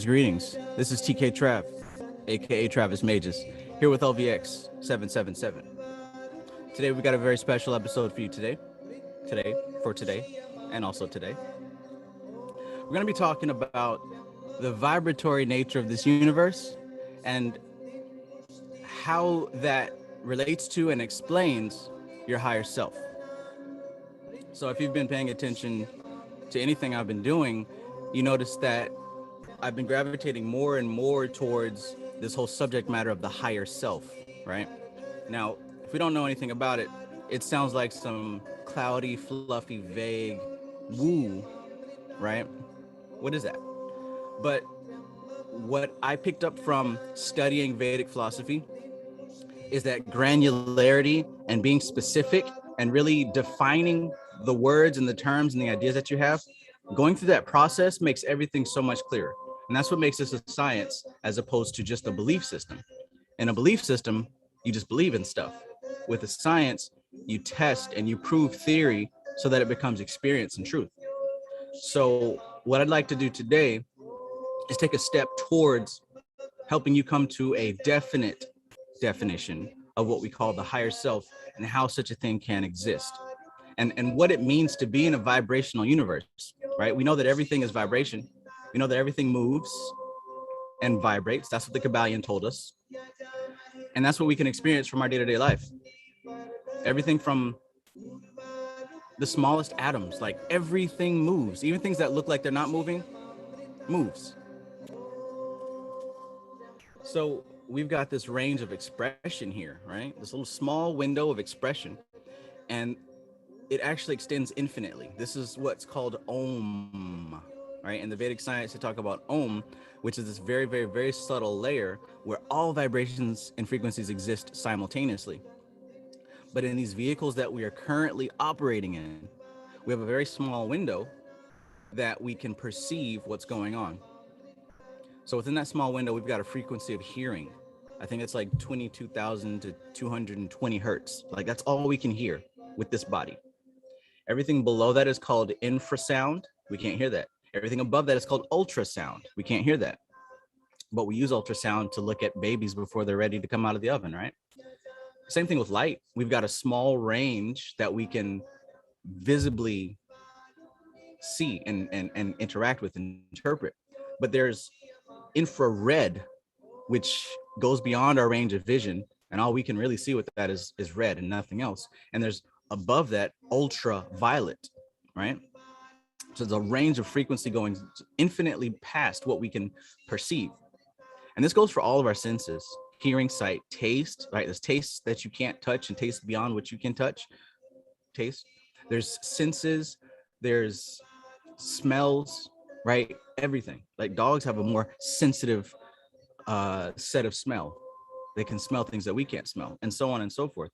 Greetings. This is TK Trav, aka Travis Magus, here with LVX777. Today we got a very special episode for you today, and also today. We're going to be talking about the vibratory nature of this universe and how that relates to and explains your higher self. So if you've been paying attention to anything I've been doing, you notice that I've been gravitating more and more towards this whole subject matter of the higher self, right? Now, if we don't know anything about it, it sounds like some cloudy, fluffy, vague woo, right? What is that? But what I picked up from studying Vedic philosophy is that granularity and being specific and really defining the words and the terms and the ideas that you have, going through that process makes everything so much clearer. And that's what makes this a science as opposed to just a belief system. In a belief system, you just believe in stuff. With a science, you test and you prove theory so that it becomes experience and truth. So what I'd like to do today is take a step towards helping you come to a definite definition of what we call the higher self and how such a thing can exist. And what it means to be in a vibrational universe, right? We know that everything is vibration. We know that everything moves and vibrates. That's what the Kabbalion told us. And that's what we can experience from our day-to-day life. Everything from the smallest atoms, like everything moves. Even things that look like they're not moving, moves. So we've got this range of expression here, right? This little small window of expression. And it actually extends infinitely. This is what's called Om, right? In the Vedic science, they talk about Om, which is this very, very, very subtle layer where all vibrations and frequencies exist simultaneously. But in these vehicles that we are currently operating in, we have a very small window that we can perceive what's going on. So within that small window, we've got a frequency of hearing. I think it's like 22,000 to 220 hertz. Like that's all we can hear with this body. Everything below that is called infrasound. We can't hear that. Everything above that is called ultrasound. We can't hear that. But we use ultrasound to look at babies before they're ready to come out of the oven, right? Same thing with light. We've got a small range that we can visibly see and interact with and interpret. But there's infrared, which goes beyond our range of vision. And all we can really see with that is red and nothing else. And there's above that ultraviolet, right? So there's a range of frequency going infinitely past what we can perceive. And this goes for all of our senses: hearing, sight, taste, right? There's tastes that you can't touch and taste beyond what you can touch. Taste. There's senses, there's smells, right? Everything. Like dogs have a more sensitive set of smell. They can smell things that we can't smell, and so on and so forth.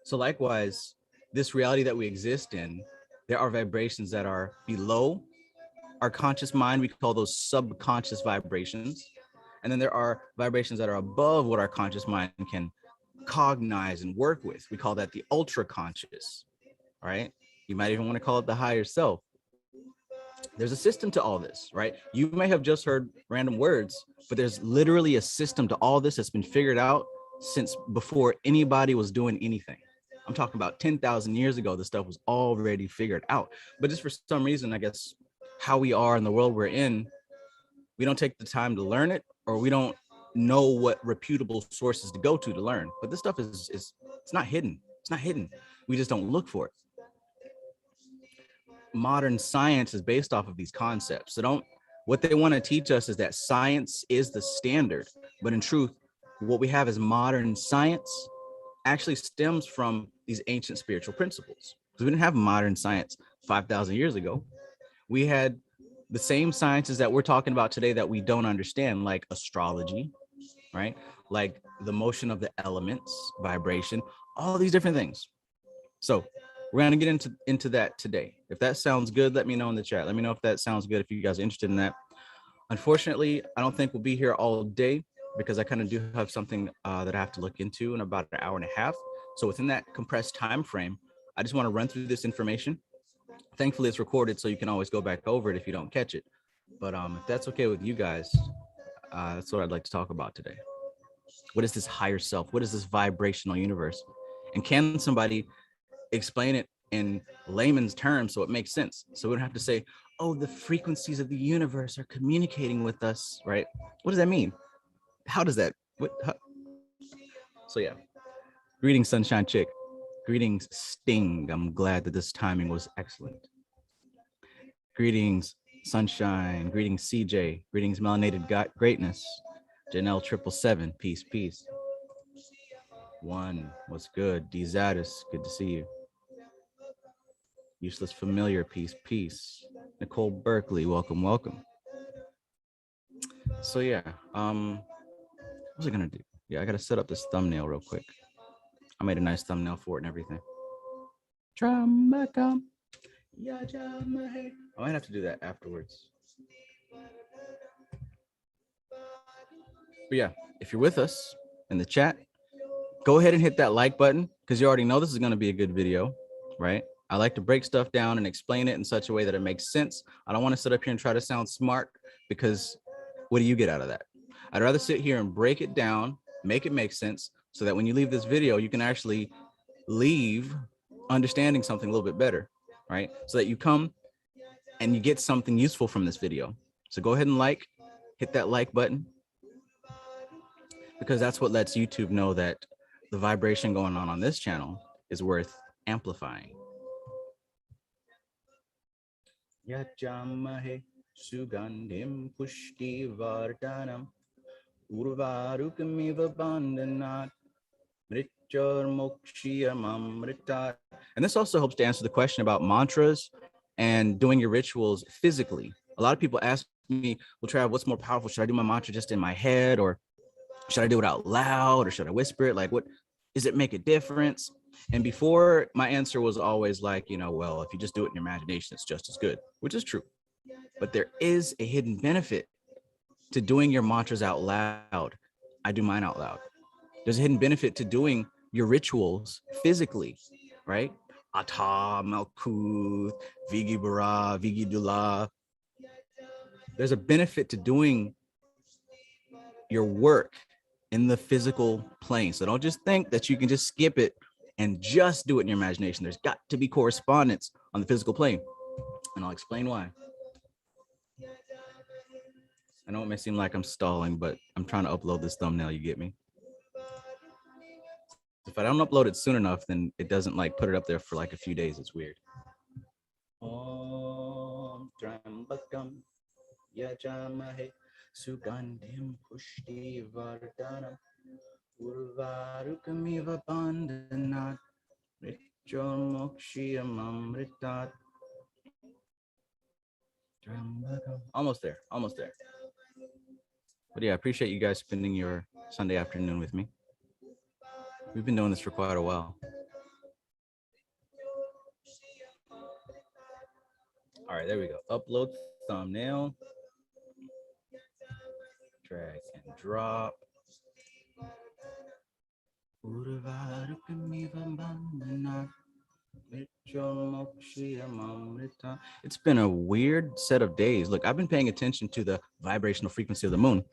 So likewise, this reality that we exist in, there are vibrations that are below our conscious mind. We call those subconscious vibrations. And then there are vibrations that are above what our conscious mind can cognize and work with. We call that the ultra conscious, right? You might even want to call it the higher self. There's a system to all this, right? You may have just heard random words, but there's literally a system to all this that's been figured out since before anybody was doing anything. I'm talking about 10,000 years ago, this stuff was already figured out. But just for some reason, I guess, how we are in the world we're in, we don't take the time to learn it, or we don't know what reputable sources to go to learn. But this stuff is it's not hidden. It's not hidden. We just don't look for it. Modern science is based off of these concepts. So what they want to teach us is that science is the standard. But in truth, what we have is modern science actually stems from these ancient spiritual principles. Because we didn't have modern science 5,000 years ago. We had the same sciences that we're talking about today that we don't understand, like astrology, right? Like the motion of the elements, vibration, all these different things. So we're going to get into that today. If that sounds good, let me know in the chat. Let me know if that sounds good, if you guys are interested in that. Unfortunately, I don't think we'll be here all day because I kind of do have something that I have to look into in about an hour and a half. So within that compressed time frame, I just want to run through this information. Thankfully, it's recorded, so you can always go back over it if you don't catch it. But if that's okay with you guys, that's what I'd like to talk about today. What is this higher self? What is this vibrational universe? And can somebody explain it in layman's terms so it makes sense? So we don't have to say, oh, the frequencies of the universe are communicating with us, right? What does that mean? How does that? So yeah, greetings, Sunshine Chick. Greetings, Sting. I'm glad that this timing was excellent. Greetings, Sunshine. Greetings, CJ. Greetings, Melanated Greatness. Janelle 777. Peace, peace. One, what's good? D Zadis, good to see you. Useless Familiar, peace, peace. Nicole Berkeley, welcome, welcome. So yeah, what's I gonna do? Yeah, I gotta set up this thumbnail real quick. I made a nice thumbnail for it and everything. I might have to do that afterwards. But yeah, if you're with us in the chat, go ahead and hit that like button because you already know this is going to be a good video, right? I like to break stuff down and explain it in such a way that it makes sense. I don't want to sit up here and try to sound smart because what do you get out of that? I'd rather sit here and break it down, make it make sense so that when you leave this video, you can actually leave understanding something a little bit better, right? So that you come and you get something useful from this video. So go ahead and hit that like button because that's what lets YouTube know that the vibration going on this channel is worth amplifying. Yajamahe sugandhim pushti vardhanam urvarukamiva bandhanat mrityur mokshiyamamritat. And this also helps to answer the question about mantras and doing your rituals physically. A lot of people ask me, well, Trav, what's more powerful? Should I do my mantra just in my head, or should I do it out loud, or should I whisper it? Like, what does it make a difference? And before, my answer was always like, well, if you just do it in your imagination, it's just as good, which is true. But there is a hidden benefit to doing your mantras out loud. I do mine out loud. There's a hidden benefit to doing your rituals physically, right? Ata, Malkuth, Vigi Bara, Vigi Dula. There's a benefit to doing your work in the physical plane. So don't just think that you can just skip it and just do it in your imagination. There's got to be correspondence on the physical plane. And I'll explain why. I know it may seem like I'm stalling, but I'm trying to upload this thumbnail, you get me? If I don't upload it soon enough, then it doesn't put it up there for a few days. It's weird. Om Trambakam Yajamahe Sugandhim Pushti Vardhanam Urvarukamiva Bandhanat Mrityur Mokshiyamamritat. Almost there. But yeah, I appreciate you guys spending your Sunday afternoon with me. We've been doing this for quite a while. All right, there we go. Upload thumbnail. Drag and drop. It's been a weird set of days. Look, I've been paying attention to the vibrational frequency of the moon.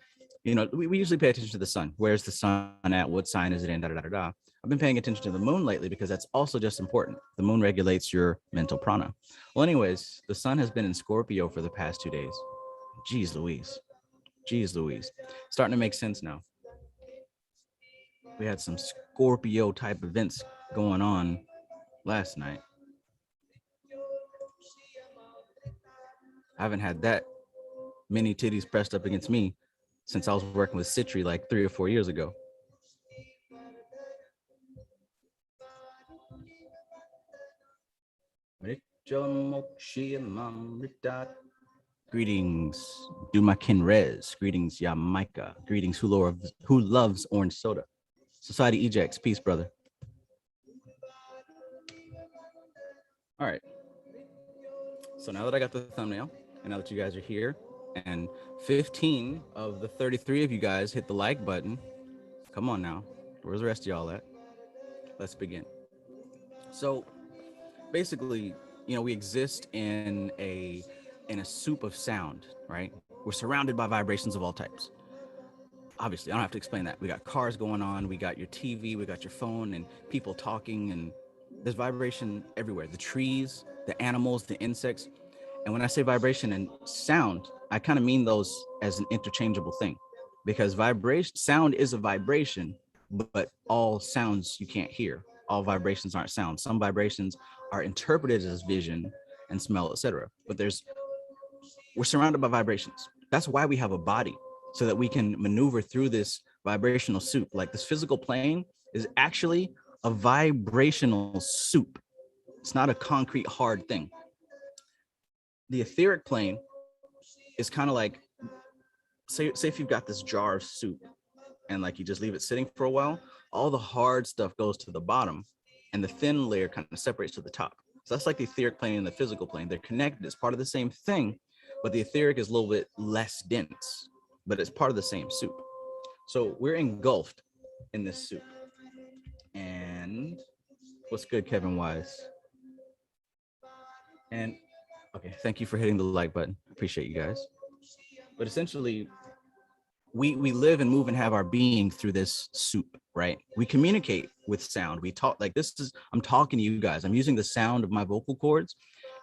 We usually pay attention to the sun. Where's the sun at? What sign is it in? I've been paying attention to the moon lately because that's also just important. The moon regulates your mental prana. Well, anyways, the sun has been in Scorpio for the past 2 days. Jeez Louise. Starting to make sense now. We had some Scorpio type events going on last night. I haven't had that many titties pressed up against me since I was working with Citri 3 or 4 years ago. Greetings, Dumakin Rez. Greetings, Yamaika. Greetings, who loves orange soda. Society Ejects. Peace, brother. All right. So now that I got the thumbnail, and now that you guys are here, and 15 of the 33 of you guys hit the like button, come on now. Where's the rest of y'all at? Let's begin. So basically, we exist in a soup of sound, right? We're surrounded by vibrations of all types. Obviously, I don't have to explain that. We got cars going on, we got your TV, we got your phone, and people talking, and there's vibration everywhere. The trees, the animals, the insects. And when I say vibration and sound, I kind of mean those as an interchangeable thing, because vibration sound is a vibration, but all sounds you can't hear. All vibrations aren't sound. Some vibrations are interpreted as vision and smell, etc. But we're surrounded by vibrations. That's why we have a body, so that we can maneuver through this vibrational soup. Like, this physical plane is actually a vibrational soup. It's not a concrete hard thing. The etheric plane is kind of like, say if you've got this jar of soup and like you just leave it sitting for a while, all the hard stuff goes to the bottom and the thin layer kind of separates to the top. So that's like the etheric plane and the physical plane. They're connected. It's part of the same thing, but the etheric is a little bit less dense, but it's part of the same soup. So we're engulfed in this soup. And what's good, Kevin Wise? And okay, thank you for hitting the like button. Appreciate you guys. But essentially, we live and move and have our being through this soup, right? We communicate with sound. We talk like this is, I'm talking to you guys. I'm using the sound of my vocal cords,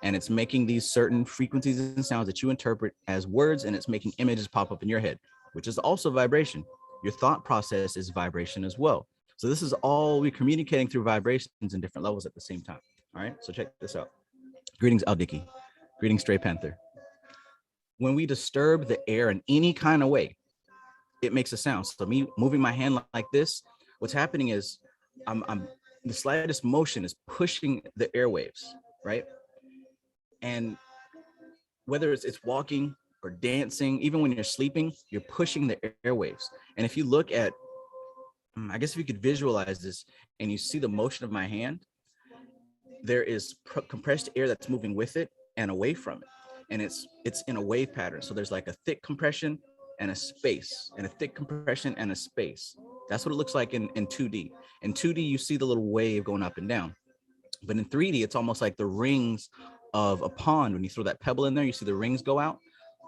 and it's making these certain frequencies and sounds that you interpret as words, and it's making images pop up in your head, which is also vibration. Your thought process is vibration as well. So this is all, we're communicating through vibrations in different levels at the same time. All right, so check this out. Greetings, Aldiki. Greetings, Stray Panther. When we disturb the air in any kind of way, it makes a sound. So me moving my hand like this, what's happening is I'm the slightest motion is pushing the airwaves, right? And whether it's walking or dancing, even when you're sleeping, you're pushing the airwaves. And if you look at, I guess if you could visualize this and you see the motion of my hand, there is compressed air that's moving with it and away from it. And it's in a wave pattern. So there's like a thick compression and a space, and a thick compression and a space. That's what it looks like in 2D. In 2D, you see the little wave going up and down. But in 3D, it's almost like the rings of a pond. When you throw that pebble in there, you see the rings go out.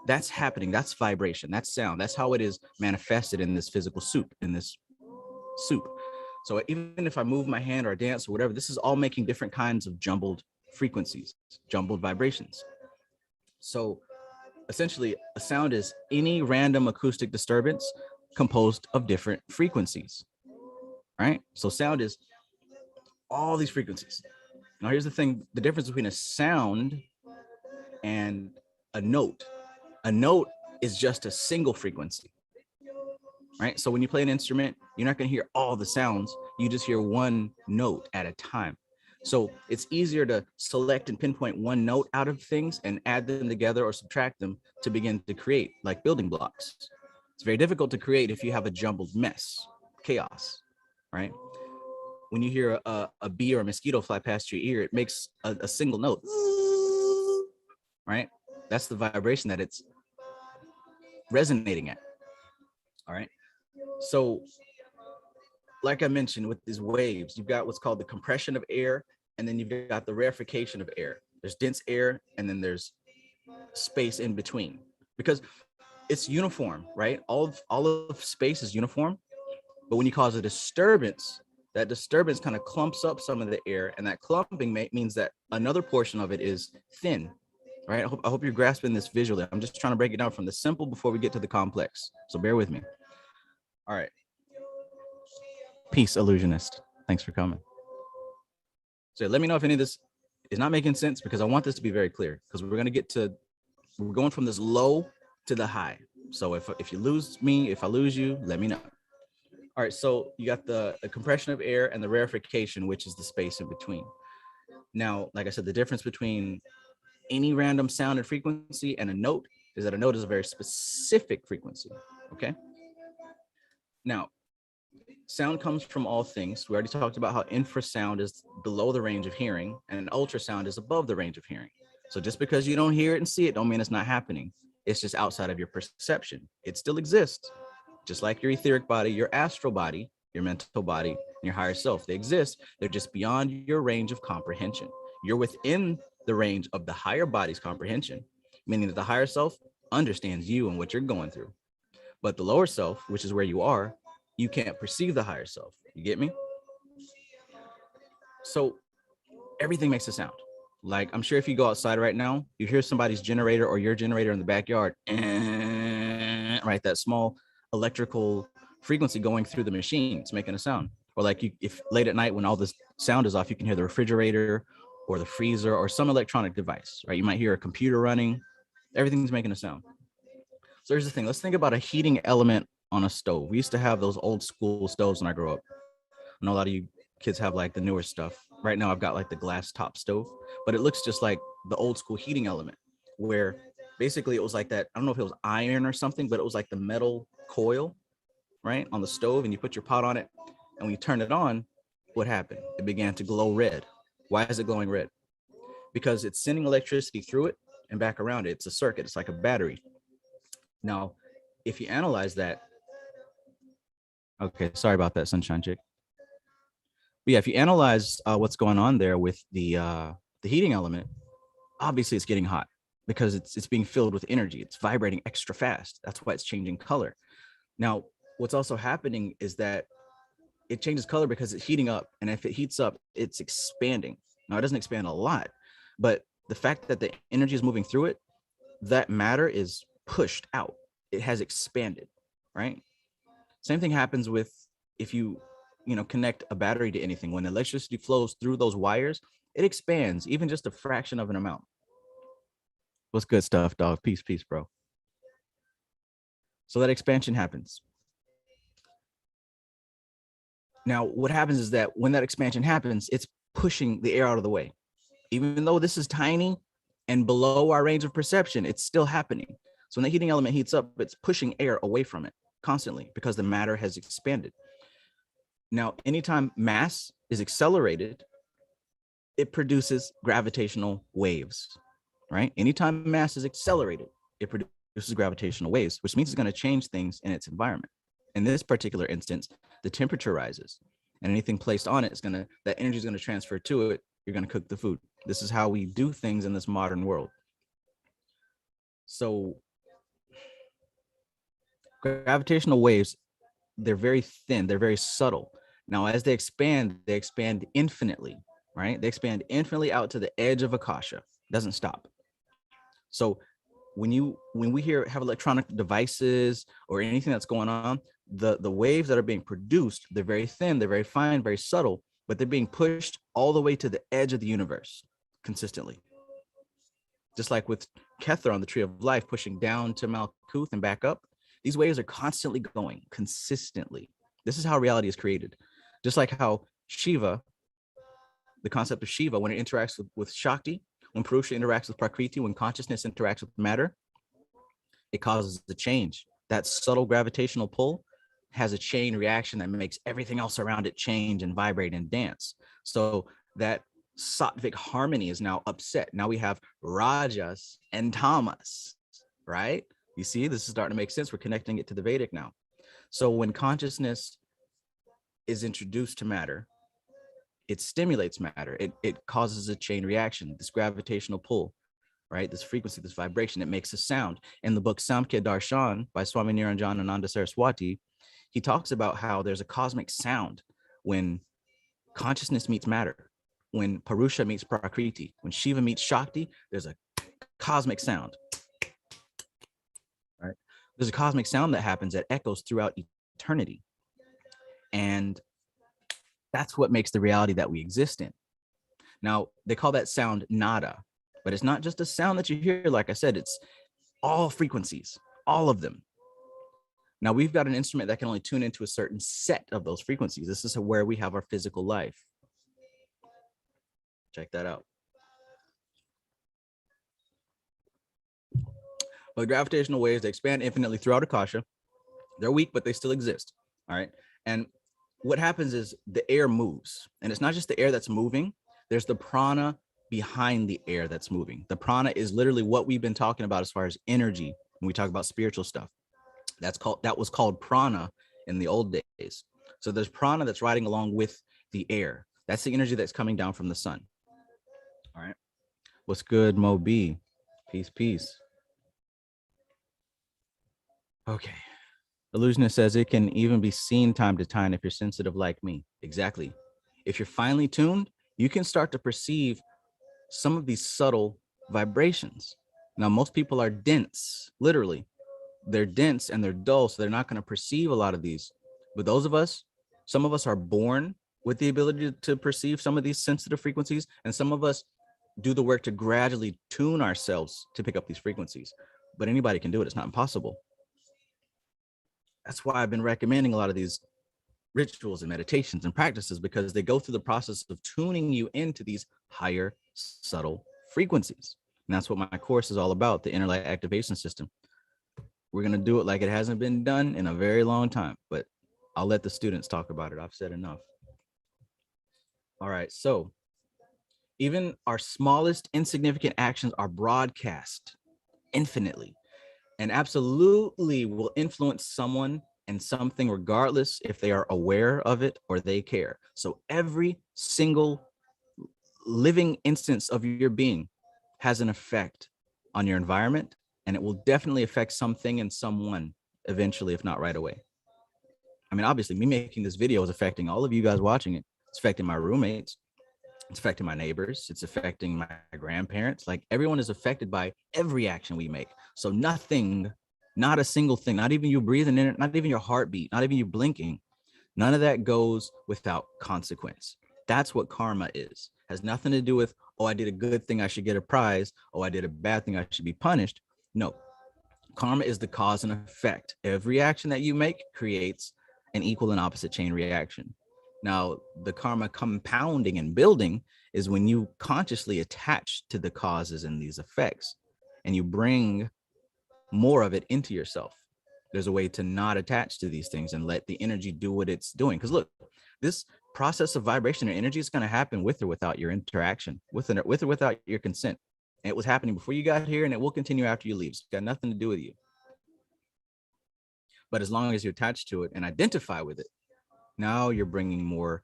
That's happening. That's vibration. That's sound. That's how it is manifested in this physical soup, in this soup. So even if I move my hand or dance or whatever, this is all making different kinds of jumbled frequencies, jumbled vibrations. So essentially, a sound is any random acoustic disturbance composed of different frequencies, right? So sound is all these frequencies. Now, here's the thing, the difference between a sound and a note. A note is just a single frequency, right? So when you play an instrument, you're not going to hear all the sounds. You just hear one note at a time. So it's easier to select and pinpoint one note out of things and add them together or subtract them to begin to create, like building blocks. It's very difficult to create if you have a jumbled mess, chaos, right? When you hear a bee or a mosquito fly past your ear, it makes a single note, right? That's the vibration that it's resonating at, all right? So like I mentioned, with these waves, you've got what's called the compression of air, and then you've got the rarefication of air. There's dense air, and then there's space in between, because it's uniform, right? All of space is uniform, but when you cause a disturbance, that disturbance kind of clumps up some of the air, and that clumping means that another portion of it is thin, right? I hope you're grasping this visually. I'm just trying to break it down from the simple before we get to the complex, so bear with me. All right. Peace, illusionist. Thanks for coming. So let me know if any of this is not making sense, because I want this to be very clear, because we're going from this low to the high. So if you lose me, if I lose you, let me know. All right, so you got the compression of air and the rarefication, which is the space in between. Now, like I said, the difference between any random sound and frequency and a note is that a note is a very specific frequency. Okay. Now, sound comes from all things. We already talked about how infrasound is below the range of hearing and ultrasound is above the range of hearing. So just because you don't hear it and see it don't mean it's not happening. It's just outside of your perception. It still exists. Just like your etheric body, your astral body, your mental body, and your higher self. They exist. They're just beyond your range of comprehension. You're within the range of the higher body's comprehension, meaning that the higher self understands you and what you're going through. But the lower self, which is where you are, you can't perceive the higher self. You get me? So everything makes a sound. Like, I'm sure if you go outside right now, you hear somebody's generator or your generator in the backyard, right? That small electrical frequency going through the machine, it's making a sound. Or like if late at night when all this sound is off, you can hear the refrigerator or the freezer or some electronic device, right? You might hear a computer running. Everything's making a sound. So here's the thing. Let's think about a heating element on a stove. We used to have those old school stoves when I grew up. I know a lot of you kids have like the newer stuff. Right now I've got like the glass top stove, but it looks just like the old school heating element where basically it was like that. I don't know if it was iron or something, but it was like the metal coil, right, on the stove, and you put your pot on it. And when you turn it on, what happened? It began to glow red. Why is it glowing red? Because it's sending electricity through it and back around it. It's a circuit. It's like a battery. Now, if you analyze that, okay, sorry about that, Sunshine Chick. But yeah, if you analyze what's going on there with the heating element, obviously it's getting hot because it's being filled with energy. It's vibrating extra fast. That's why it's changing color. Now, what's also happening is that it changes color because it's heating up, and if it heats up, it's expanding. Now, it doesn't expand a lot, but the fact that the energy is moving through it, that matter is pushed out. It has expanded, right? Same thing happens with if you connect a battery to anything. When electricity flows through those wires, it expands even just a fraction of an amount. What's good stuff, dog? Peace, peace, bro. So that expansion happens. Now, what happens is that when that expansion happens, it's pushing the air out of the way. Even though this is tiny and below our range of perception, it's still happening. So when the heating element heats up, it's pushing air away from it constantly because the matter has expanded. Now, anytime mass is accelerated, it produces gravitational waves, right? Anytime mass is accelerated, it produces gravitational waves, which means it's going to change things in its environment. In this particular instance, the temperature rises, and anything placed on it is going to, that energy is going to transfer to it. You're going to cook the food. This is how we do things in this modern world. So gravitational waves, they're very thin, they're very subtle. Now, as they expand infinitely, right? They expand infinitely out to the edge of Akasha. It doesn't stop. So when we have electronic devices or anything that's going on, the waves that are being produced, they're very thin, they're very fine, very subtle, but they're being pushed all the way to the edge of the universe consistently. Just like with Kether on the Tree of Life, pushing down to Malkuth and back up, these waves are constantly going consistently. This is how reality is created. Just like how Shiva, the concept of Shiva, when it interacts with Shakti, when Purusha interacts with Prakriti, when consciousness interacts with matter, it causes a change. That subtle gravitational pull has a chain reaction that makes everything else around it change and vibrate and dance. So that sattvic harmony is now upset. Now we have rajas and tamas, right? You see, this is starting to make sense. We're connecting it to the Vedic now. So when consciousness is introduced to matter, it stimulates matter. It causes a chain reaction, this gravitational pull, right? This frequency, this vibration, it makes a sound. In the book Samkhya Darshan by Swami Niranjanananda Saraswati, he talks about how there's a cosmic sound when consciousness meets matter, when Purusha meets Prakriti, when Shiva meets Shakti, there's a cosmic sound, right? There's a cosmic sound that happens that echoes throughout eternity. And that's what makes the reality that we exist in. Now, they call that sound nada, but it's not just a sound that you hear. Like I said, it's all frequencies, all of them. Now, we've got an instrument that can only tune into a certain set of those frequencies. This is where we have our physical life. Check that out. But gravitational waves, they expand infinitely throughout Akasha. They're weak, but they still exist. All right. And what happens is the air moves. And it's not just the air that's moving, there's the prana behind the air that's moving. The prana is literally what we've been talking about as far as energy when we talk about spiritual stuff. That was called prana in the old days. So there's prana that's riding along with the air. That's the energy that's coming down from the sun. All right. What's good, Mo B? Peace, peace. Okay. Illusionist says it can even be seen time to time if you're sensitive like me. Exactly. If you're finely tuned, you can start to perceive some of these subtle vibrations. Now, most people are dense, literally. They're dense and they're dull, so they're not going to perceive a lot of these. But those of us, some of us are born with the ability to perceive some of these sensitive frequencies, and some of us do the work to gradually tune ourselves to pick up these frequencies. But anybody can do it. It's not impossible. That's why I've been recommending a lot of these rituals and meditations and practices, because they go through the process of tuning you into these higher subtle frequencies. And that's what my course is all about, the inner light activation system. We're going to do it like it hasn't been done in a very long time, but I'll let the students talk about it. I've said enough. All right. So even our smallest insignificant actions are broadcast infinitely and absolutely will influence someone and something, regardless if they are aware of it or they care. So every single living instance of your being has an effect on your environment, and it will definitely affect something and someone eventually, if not right away. I mean, obviously, me making this video is affecting all of you guys watching it. It's affecting my roommates. It's affecting my neighbors. It's affecting my grandparents. Like, everyone is affected by every action we make. So nothing, not a single thing, not even you breathing in it, not even your heartbeat, not even you blinking, none of that goes without consequence. That's what karma is. Has nothing to do with, oh, I did a good thing, I should get a prize. Oh, I did a bad thing, I should be punished. No, karma is the cause and effect. Every action that you make creates an equal and opposite chain reaction. Now, the karma compounding and building is when you consciously attach to the causes and these effects, and you bring more of it into yourself. There's a way to not attach to these things and let the energy do what it's doing. Because look, this process of vibration or energy is going to happen with or without your interaction, with or without your consent. And it was happening before you got here, and it will continue after you leave. It's got nothing to do with you. But as long as you attach to it and identify with it, now you're bringing more,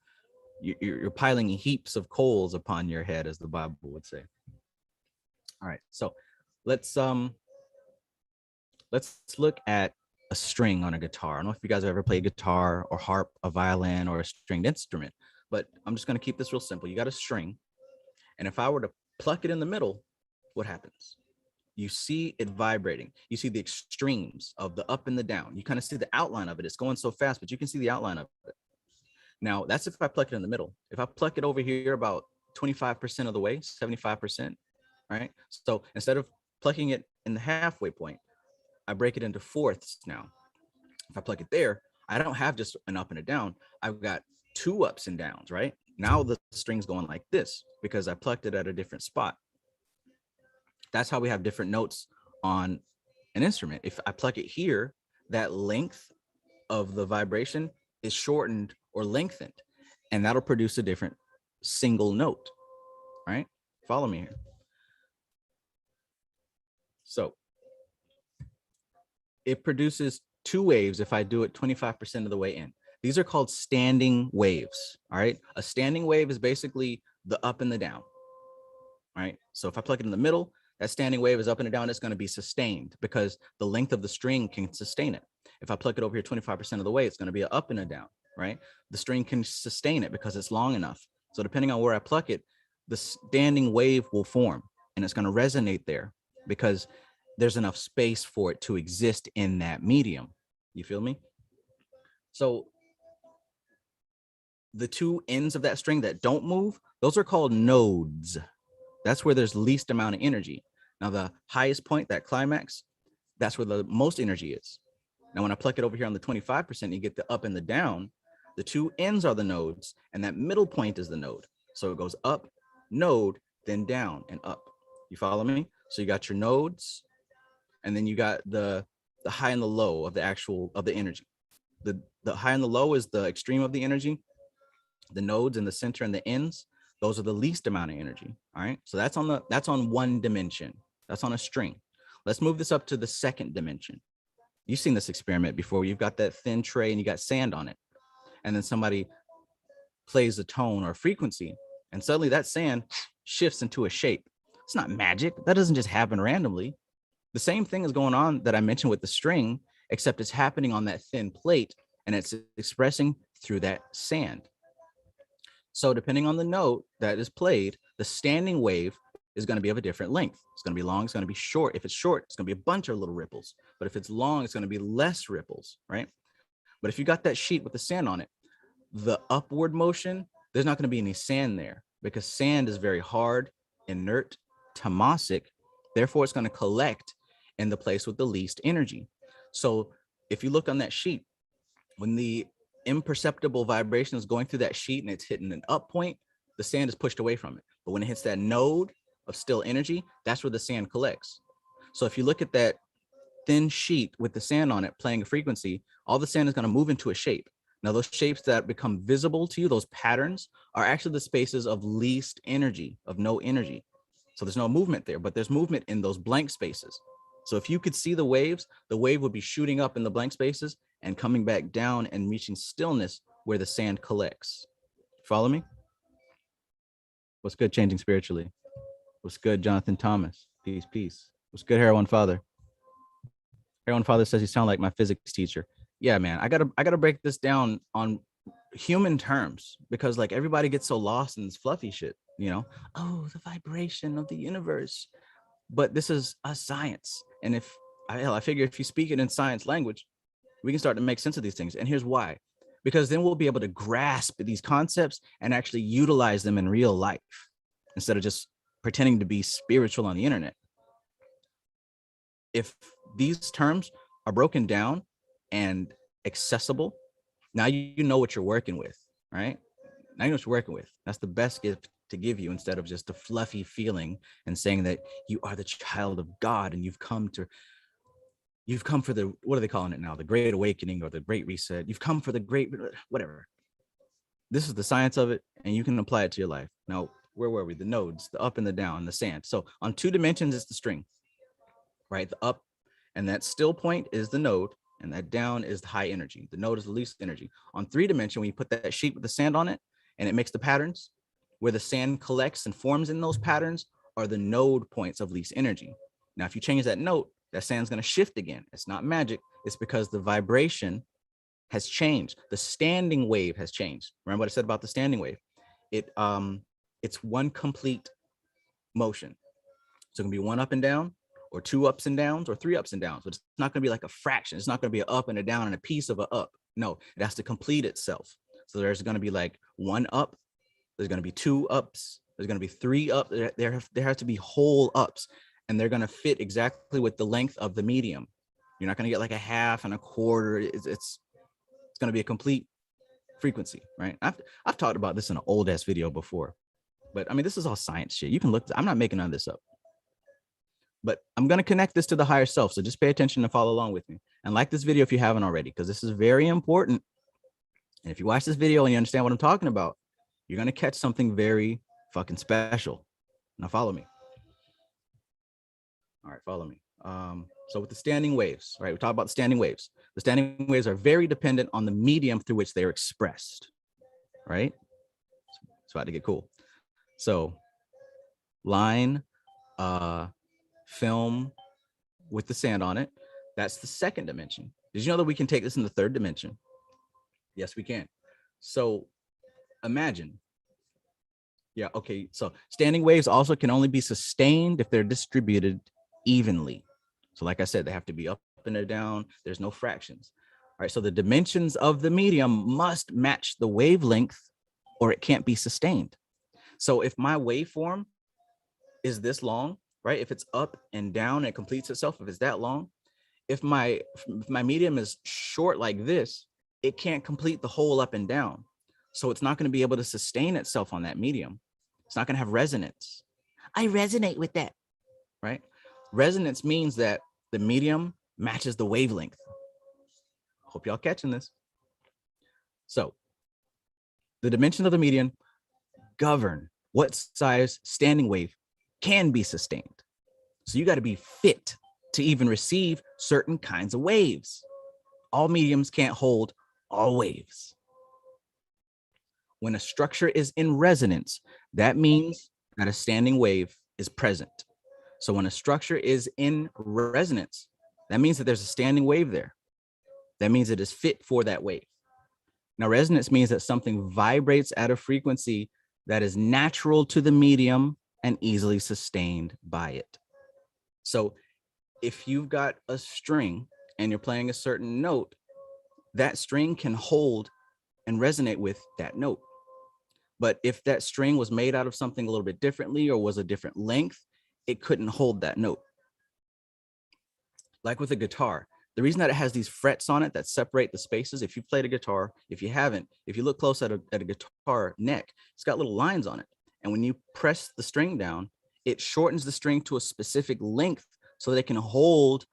you're piling heaps of coals upon your head, as the Bible would say. All right, so let's look at a string on a guitar. I don't know if you guys have ever played guitar or harp, a violin, or a stringed instrument, but I'm just going to keep this real simple. You got a string, and if I were to pluck it in the middle, what happens? You see it vibrating. You see the extremes of the up and the down. You kind of see the outline of it. It's going so fast, but you can see the outline of it. Now, that's if I pluck it in the middle. If I pluck it over here about 25% of the way, 75%, right? So instead of plucking it in the halfway point, I break it into fourths now. If I pluck it there, I don't have just an up and a down. I've got two ups and downs, right? Now the string's going like this because I plucked it at a different spot. That's how we have different notes on an instrument. If I pluck it here, that length of the vibration is shortened or lengthened, and that'll produce a different single note, right? Follow me here. So it produces two waves if I do it 25% of the way in. These are called standing waves, all right? A standing wave is basically the up and the down, right? So if I pluck it in the middle, that standing wave is up and down. It's going to be sustained because the length of the string can sustain it. If I pluck it over here 25% of the way, it's going to be an up and a down, right? The string can sustain it because it's long enough. So depending on where I pluck it, the standing wave will form, and it's going to resonate there because there's enough space for it to exist in that medium. You feel me? So the two ends of that string that don't move, those are called nodes. That's where there's least amount of energy. Now the highest point, that climax, that's where the most energy is. Now when I pluck it over here on the 25%, you get the up and the down. The two ends are the nodes, and that middle point is the node. So it goes up, node, then down and up. You follow me? So you got your nodes, and then you got the high and the low of the energy. The high and the low is the extreme of the energy. The nodes in the center and the ends, those are the least amount of energy. All right, so that's on one dimension. That's on a string. Let's move this up to the second dimension. You've seen this experiment before. You've got that thin tray and you got sand on it, and then somebody plays a tone or frequency, and suddenly that sand shifts into a shape. It's not magic. That doesn't just happen randomly. The same thing is going on that I mentioned with the string, except it's happening on that thin plate and it's expressing through that sand. So depending on the note that is played, the standing wave is going to be of a different length. It's going to be long, it's going to be short. If it's short, it's going to be a bunch of little ripples. But if it's long, it's going to be less ripples, right? But if you got that sheet with the sand on it, the upward motion, there's not going to be any sand there because sand is very hard, inert, tamasic. Therefore, it's going to collect in the place with the least energy. So if you look on that sheet, when the imperceptible vibration is going through that sheet and it's hitting an up point, the sand is pushed away from it. But when it hits that node of still energy, that's where the sand collects. So if you look at that thin sheet with the sand on it playing a frequency, all the sand is going to move into a shape. Now, those shapes that become visible to you, those patterns, are actually the spaces of least energy, of no energy. So there's no movement there, but there's movement in those blank spaces. So if you could see the waves, the wave would be shooting up in the blank spaces and coming back down and reaching stillness where the sand collects. Follow me? What's good, Changing Spiritually? What's good, Jonathan Thomas? Peace, peace. What's good, Heroin Father? Heroin Father says you sound like my physics teacher. Yeah, man, I gotta break this down on human terms because like everybody gets so lost in this fluffy shit, you know? Oh, the vibration of the universe. But this is a science. And if I figure if you speak it in science language, we can start to make sense of these things. And here's why. Because then we'll be able to grasp these concepts and actually utilize them in real life instead of just pretending to be spiritual on the internet. If these terms are broken down and accessible, now you know what you're working with, right? Now you know what you're working with. That's the best gift to give you instead of just a fluffy feeling and saying that you are the child of God and you've come for the, what are they calling it now? The Great Awakening or the Great Reset. You've come for the great, whatever. This is the science of it and you can apply it to your life. Now, where were we? The nodes, the up and the down, the sand. So on 2 dimensions, it's the string, right? The up and that still point is the node and that down is the high energy. The node is the least energy. On 3 dimension, when you put that sheet with the sand on it and it makes the patterns, where the sand collects and forms in those patterns are the node points of least energy. Now, if you change that note, that sand's going to shift again. It's not magic. It's because the vibration has changed. The standing wave has changed. Remember what I said about the standing wave? It's one complete motion. So it can be 1 up and down or 2 ups and downs or 3 ups and downs, but it's not going to be like a fraction. It's not going to be an up and a down and a piece of a up. No, it has to complete itself. So there's going to be like 1 up. There's going to be 2 ups. There's going to be 3 up. There has to be whole ups, and they're going to fit exactly with the length of the medium. You're not going to get like a half and a quarter. It's going to be a complete frequency, right? I've talked about this in an old ass video before, but I mean, this is all science shit. You can look. I'm not making none of this up, but I'm going to connect this to the higher self. So just pay attention and follow along with me, and like this video if you haven't already, because this is very important. And if you watch this video and you understand what I'm talking about, you're going to catch something very fucking special. Now follow me. All right, follow me. So with the standing waves, right? We talked about the standing waves. The standing waves are very dependent on the medium through which they are expressed, right? It's about to get cool. So line, film with the sand on it. That's the second dimension. Did you know that we can take this in the third dimension? Yes, we can. So imagine. Yeah, okay. So standing waves also can only be sustained if they're distributed evenly. So like I said, they have to be up and down. There's no fractions. All right, so the dimensions of the medium must match the wavelength or it can't be sustained. So if my waveform is this long, right? If it's up and down and it completes itself, if it's that long, if my medium is short like this, it can't complete the whole up and down. So it's not going to be able to sustain itself on that medium. It's not going to have resonance. I resonate with that, right? Resonance means that The medium matches the wavelength. Hope y'all catching this. So the dimensions of the medium govern what size standing wave can be sustained. So you got to be fit to even receive certain kinds of waves. All mediums can't hold all waves. When a structure is in resonance, that means that a standing wave is present. So when a structure is in resonance, that means that there's a standing wave there. That means it is fit for that wave. Now, resonance means that something vibrates at a frequency that is natural to the medium and easily sustained by it. So if you've got a string and you're playing a certain note, that string can hold and resonate with that note. But if that string was made out of something a little bit differently or was a different length, it couldn't hold that note. Like with a guitar, the reason that it has these frets on it that separate the spaces, if you played a guitar, if you haven't, if you look close at a guitar neck, it's got little lines on it. And when you press the string down, it shortens the string to a specific length so that it can hold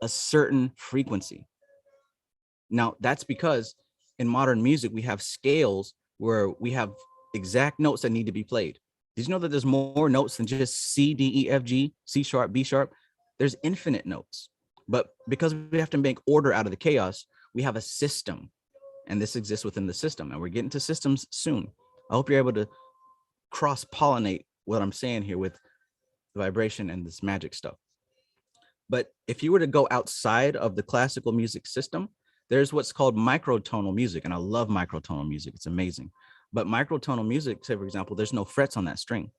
a certain frequency. Now, that's because in modern music, we have scales where we have exact notes that need to be played. Did you know that there's more notes than just C, D, E, F, G, C sharp, B sharp? There's infinite notes. But because we have to make order out of the chaos, we have a system, and this exists within the system. And we're getting to systems soon. I hope you're able to cross-pollinate what I'm saying here with the vibration and this magic stuff. But if you were to go outside of the classical music system, there's what's called microtonal music. And I love microtonal music. It's amazing. But microtonal music, say, for example, there's no frets on that string.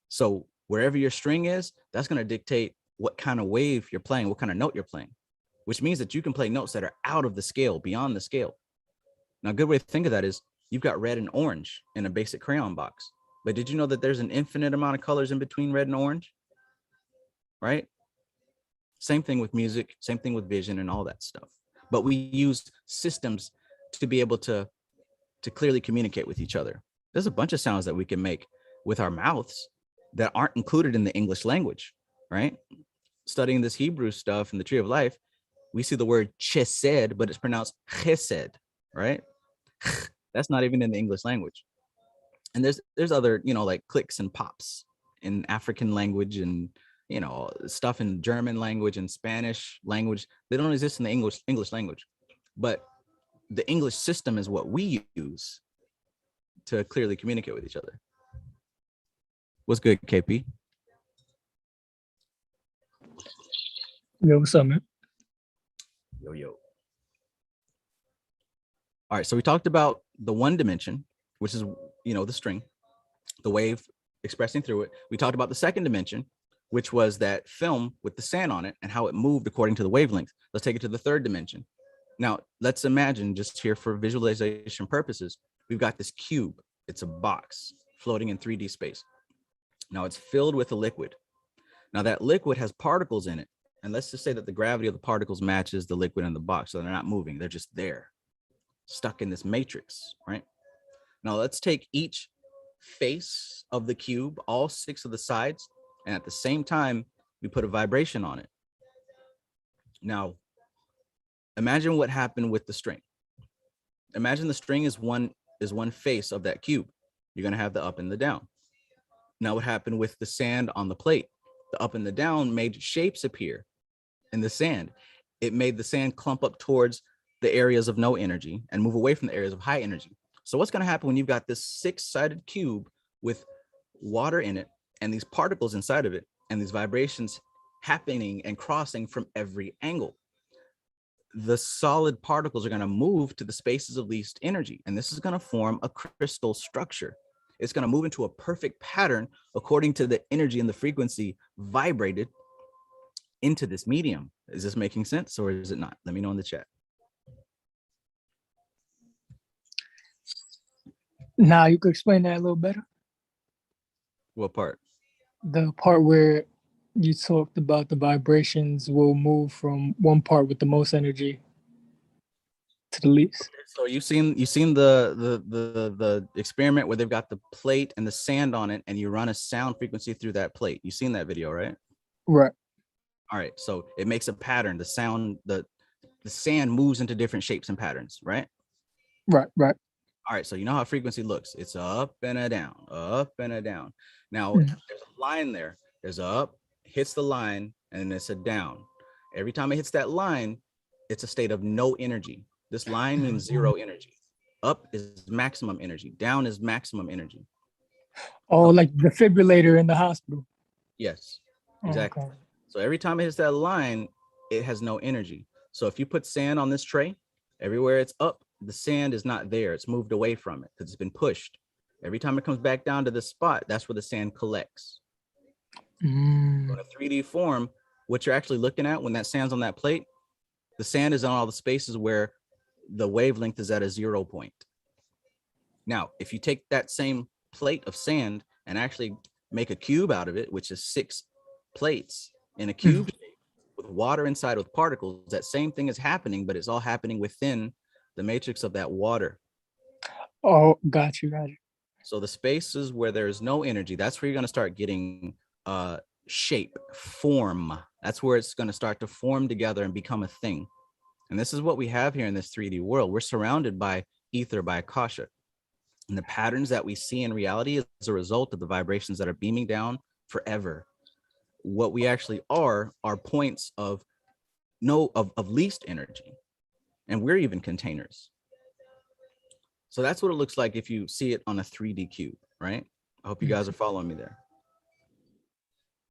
So wherever your string is, that's going to dictate what kind of wave you're playing, what kind of note you're playing, which means that you can play notes that are out of the scale, beyond the scale. Now, a good way to think of that is you've got red and orange in a basic crayon box. But did you know that there's an infinite amount of colors in between red and orange? Right? Same thing with music, same thing with vision and all that stuff. But we use systems to be able to clearly communicate with each other. There's a bunch of sounds that we can make with our mouths that aren't included in the English language, right? Studying this Hebrew stuff in the Tree of Life, we see the word chesed, but it's pronounced chesed, right? That's not even in the English language. And there's other, like clicks and pops in African language and, stuff in German language and Spanish language. They don't exist in the English language. But the English system is what we use to clearly communicate with each other. What's good, KP? Yo, what's up, man? Yo. All right, so we talked about the one dimension, which is, the string, the wave expressing through it. We talked about the second dimension, which was that film with the sand on it and how it moved according to the wavelength. Let's take it to the third dimension. Now, let's imagine, just here for visualization purposes, we've got this cube. It's a box floating in 3D space. Now, it's filled with a liquid. Now, that liquid has particles in it. And let's just say that the gravity of the particles matches the liquid in the box. So they're not moving. They're just there, stuck in this matrix, right? Now, let's take each face of the cube, all 6 of the sides, and at the same time, we put a vibration on it. Now, imagine what happened with the string. Imagine the string is one face of that cube. You're going to have the up and the down. Now, what happened with the sand on the plate? The up and the down made shapes appear in the sand. It made the sand clump up towards the areas of no energy and move away from the areas of high energy. So what's going to happen when you've got this 6-sided cube with water in it and these particles inside of it and these vibrations happening and crossing from every angle? The solid particles are going to move to the spaces of least energy, and this is going to form a crystal structure. It's going to move into a perfect pattern according to the energy and the frequency vibrated into this medium. Is this making sense or is it not? Let me know in the chat. Now, you could explain that a little better? What part? The part where you talked about the vibrations will move from one part with the most energy to the least. So you've seen the experiment where they've got the plate and the sand on it, and you run a sound frequency through that plate. You've seen that video, right? Right. All right, so it makes a pattern. The sand moves into different shapes and patterns, right? Right, right. All right, so you know how frequency looks. It's up and a down, up and a down. Now Mhm. there's a line there. There's a up, hits the line, and then it's a down. Every time it hits that line, it's a state of no energy. This line means zero energy. Up is maximum energy. Down is maximum energy. Oh, Okay. like the defibrillator in the hospital. Yes, Oh, exactly. okay. So every time it hits that line, it has no energy. So if you put sand on this tray, everywhere it's up, the sand is not there. It's moved away from it because it's been pushed. Every time it comes back down to this spot, that's where the sand collects. So Mm. in a 3D form, what you're actually looking at when that sand's on that plate, the sand is on all the spaces where the wavelength is at a 0 point. Now, if you take that same plate of sand and actually make a cube out of it, which is 6 plates in a cube Mhm. shape with water inside with particles, that same thing is happening, but it's all happening within the matrix of that water. Oh, got you, got you. So the spaces where there's no energy, that's where you're going to start getting shape, form. That's where it's going to start to form together and become a thing. And this is what we have here in this 3D world. We're surrounded by ether, by Akasha. And the patterns that we see in reality is a result of the vibrations that are beaming down forever. What we actually are points of least energy. And we're even containers. So that's what it looks like if you see it on a 3D cube, right? I hope you guys are following me there.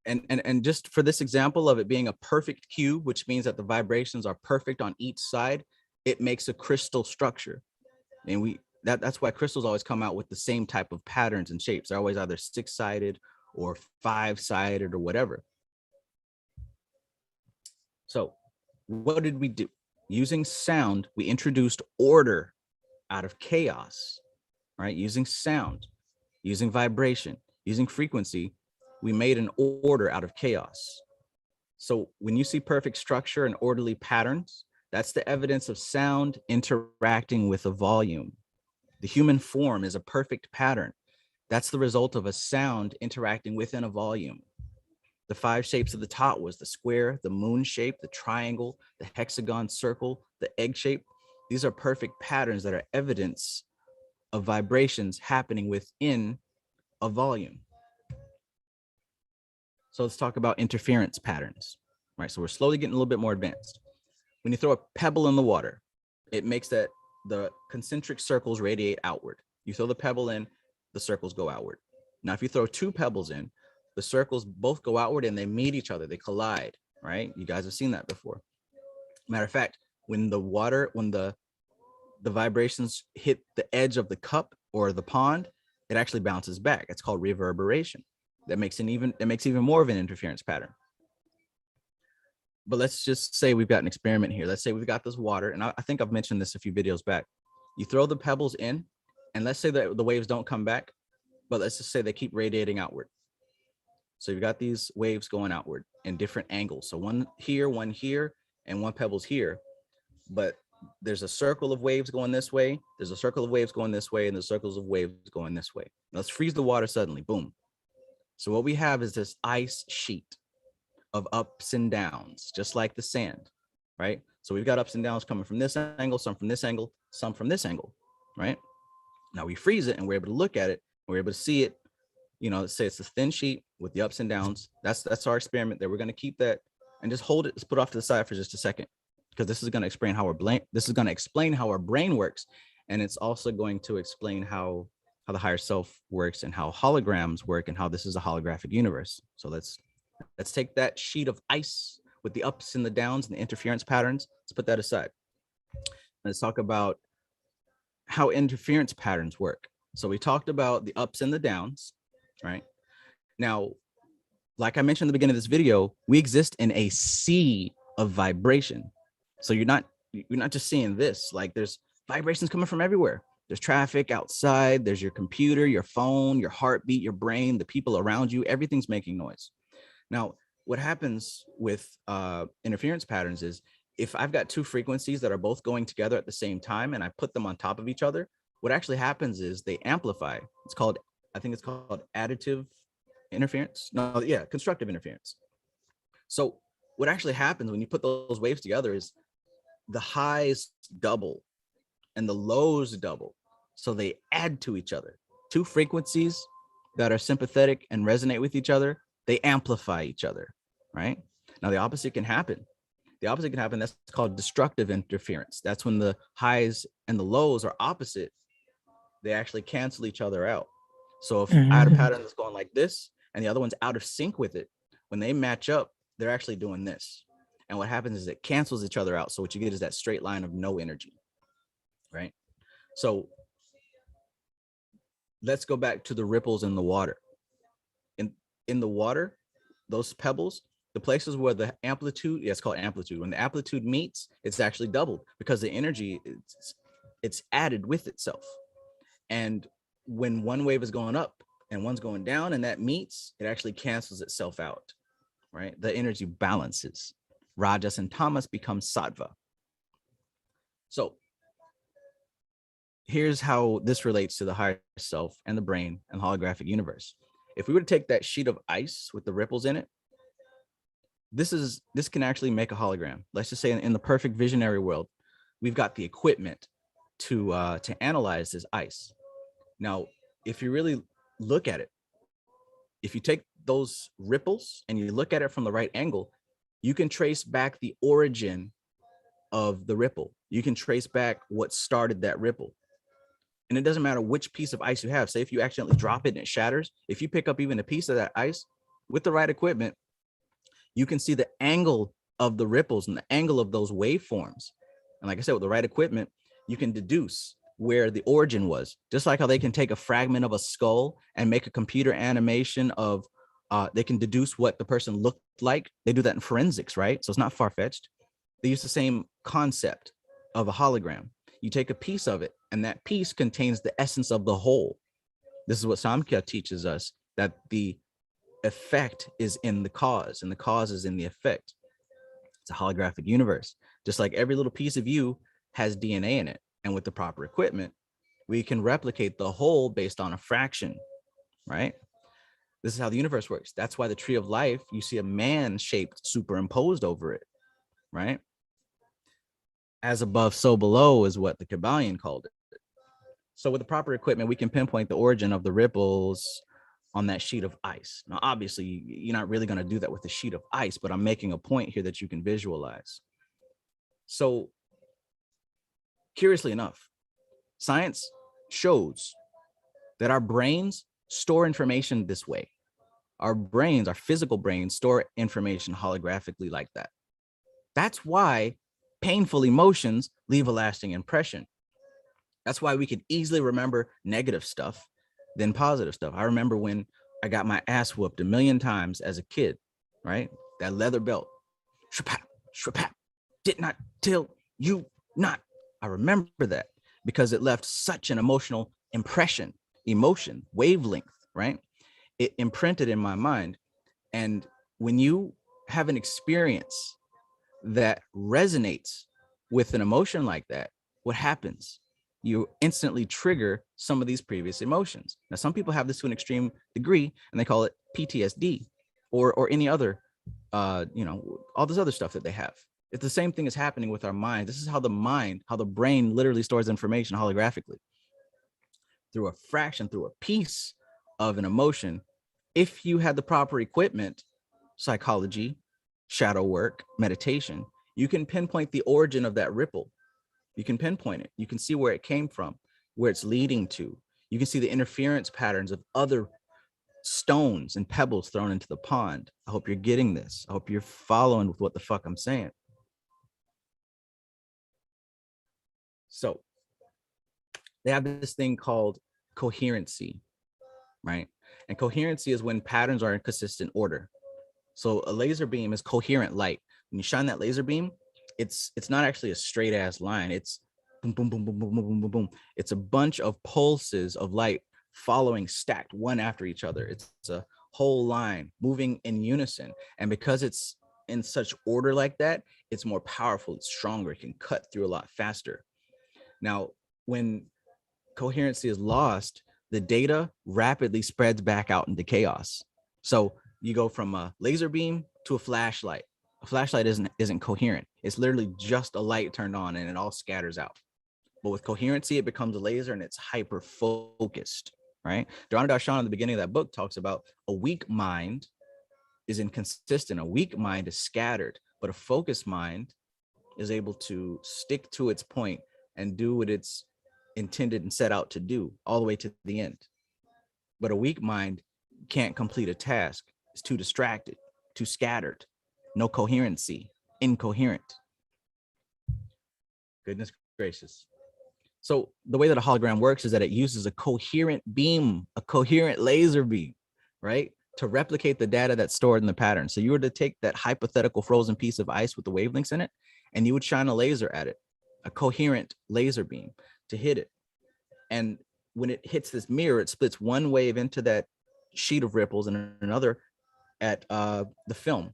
And just for this example of it being a perfect cube, which means that the vibrations are perfect on each side, it makes a crystal structure. And that's why crystals always come out with the same type of patterns and shapes. They're always either 6-sided or 5-sided or whatever. So what did we do? Using sound, we introduced order out of chaos, right? Using sound, using vibration, using frequency, we made an order out of chaos. So when you see perfect structure and orderly patterns, that's the evidence of sound interacting with a volume. The human form is a perfect pattern. That's the result of a sound interacting within a volume. The 5 shapes of the top was the square, the moon shape, the triangle, the hexagon, circle, the egg shape. These are perfect patterns that are evidence of vibrations happening within a volume. So let's talk about interference patterns, right? So we're slowly getting a little bit more advanced. When you throw a pebble in the water, it makes that the concentric circles radiate outward. You throw the pebble in, the circles go outward. Now, if you throw 2 pebbles in, the circles both go outward and they meet each other, they collide, right? You guys have seen that before. Matter of fact, when the vibrations hit the edge of the cup or the pond, it actually bounces back. It's called reverberation. That makes even more of an interference pattern. But let's just say we've got an experiment here. Let's say we've got this water, and I think I've mentioned this a few videos back. You throw the pebbles in, and let's say that the waves don't come back, but let's just say they keep radiating outward. So you've got these waves going outward in different angles. So one here, and one pebble's here. But there's a circle of waves going this way, there's a circle of waves going this way, and there's circles of waves going this way. Now let's freeze the water suddenly, boom. So what we have is this ice sheet of ups and downs, just like the sand, right? So we've got ups and downs coming from this angle, some from this angle, some from this angle, right? Now we freeze it and we're able to look at it, we're able to see it. You know, let's say it's a thin sheet with the ups and downs. That's our experiment there. We're going to keep that and just hold it. Let's put it off to the side for just a second, because this is going to explain how our brain works, and it's also going to explain how the higher self works and how holograms work and how this is a holographic universe. So let's take that sheet of ice with the ups and the downs and the interference patterns. Let's put that aside. Let's talk about how interference patterns work. So we talked about the ups and the downs, right? Now, like I mentioned at the beginning of this video, we exist in a sea of vibration. So you're not just seeing this. Like, there's vibrations coming from everywhere. There's traffic outside, there's your computer, your phone, your heartbeat, your brain, the people around you, everything's making noise. Now, what happens with interference patterns is, if I've got 2 frequencies that are both going together at the same time and I put them on top of each other, what actually happens is they amplify. I think it's called additive interference. No, yeah, constructive interference. So what actually happens when you put those waves together is the highs double and the lows double. So they add to each other. Two frequencies that are sympathetic and resonate with each other, they amplify each other, right? Now the opposite can happen. The opposite can happen. That's called destructive interference. That's when the highs and the lows are opposite. They actually cancel each other out. So if I had a pattern that's going like this and the other one's out of sync with it, when they match up, they're actually doing this. And what happens is it cancels each other out. So what you get is that straight line of no energy, right? So let's go back to the ripples in the water. In the water, those pebbles, the places where the amplitude, yeah, it's called amplitude. When the amplitude meets, it's actually doubled because the energy, it's added with itself. And when one wave is going up and one's going down and that meets, it actually cancels itself out, right? The energy balances. Rajas and tamas become sattva. So here's how this relates to the higher self and the brain and the holographic universe. If we were to take that sheet of ice with the ripples in it, this can actually make a hologram. Let's just say in the perfect visionary world, we've got the equipment to analyze this ice. Now, if you really look at it, if you take those ripples and you look at it from the right angle, you can trace back the origin of the ripple. You can trace back what started that ripple. And it doesn't matter which piece of ice you have. Say if you accidentally drop it and it shatters, if you pick up even a piece of that ice with the right equipment, you can see the angle of the ripples and the angle of those waveforms. And like I said, with the right equipment, you can deduce where the origin was. Just like how they can take a fragment of a skull and make a computer animation of, they can deduce what the person looked like. They do that in forensics, right? So it's not far-fetched. They use the same concept of a hologram. You take a piece of it, and that piece contains the essence of the whole. This is what Samkhya teaches us, that the effect is in the cause, and the cause is in the effect. It's a holographic universe. Just like every little piece of you has DNA in it, and with the proper equipment, we can replicate the whole based on a fraction, right? This is how the universe works. That's why the tree of life, you see a man shaped superimposed over it, right? As above, so below is what the Kabbalion called it. So with the proper equipment, we can pinpoint the origin of the ripples on that sheet of ice. Now, obviously, you're not really going to do that with a sheet of ice, but I'm making a point here that you can visualize. So curiously enough, science shows that our brains store information this way. Our brains, our physical brains, store information holographically like that. That's why painful emotions leave a lasting impression. That's why we could easily remember negative stuff than positive stuff. I remember when I got my ass whooped a million times as a kid, right? That leather belt, shapap, shapap, did not tell you not. I remember that because it left such an emotional impression, emotion, wavelength, right? It imprinted in my mind. And when you have an experience that resonates with an emotion like that, what happens? You instantly trigger some of these previous emotions. Now, some people have this to an extreme degree, and they call it PTSD or any other, all this other stuff that they have. It's the same thing is happening with our mind. This is how the mind, how the brain literally stores information holographically through a fraction, through a piece of an emotion. If you had the proper equipment, psychology, shadow work, meditation, you can pinpoint the origin of that ripple. You can pinpoint it. You can see where it came from, where it's leading to. You can see the interference patterns of other stones and pebbles thrown into the pond. I hope you're getting this. I hope you're following with what the fuck I'm saying. So they have this thing called coherency, right? And coherency is when patterns are in consistent order. So a laser beam is coherent light. When you shine that laser beam, it's not actually a straight ass line. It's boom, boom, boom, boom, boom, boom, boom, boom, boom. It's a bunch of pulses of light following stacked one after each other. It's a whole line moving in unison. And because it's in such order like that, it's more powerful, it's stronger, it can cut through a lot faster. Now, when coherency is lost, the data rapidly spreads back out into chaos. So you go from a laser beam to a flashlight. A flashlight isn't coherent. It's literally just a light turned on and it all scatters out. But with coherency, it becomes a laser and it's hyper focused, right? Dharana Darshan in the beginning of that book talks about a weak mind is inconsistent. A weak mind is scattered, but a focused mind is able to stick to its point and do what it's intended and set out to do all the way to the end. But a weak mind can't complete a task. It's too distracted, too scattered, no coherency, incoherent. Goodness gracious. So the way that a hologram works is that it uses a coherent beam, a coherent laser beam, right, to replicate the data that's stored in the pattern. So you were to take that hypothetical frozen piece of ice with the wavelengths in it, and you would shine a laser at it, a coherent laser beam to hit it. And when it hits this mirror, it splits one wave into that sheet of ripples and another at the film,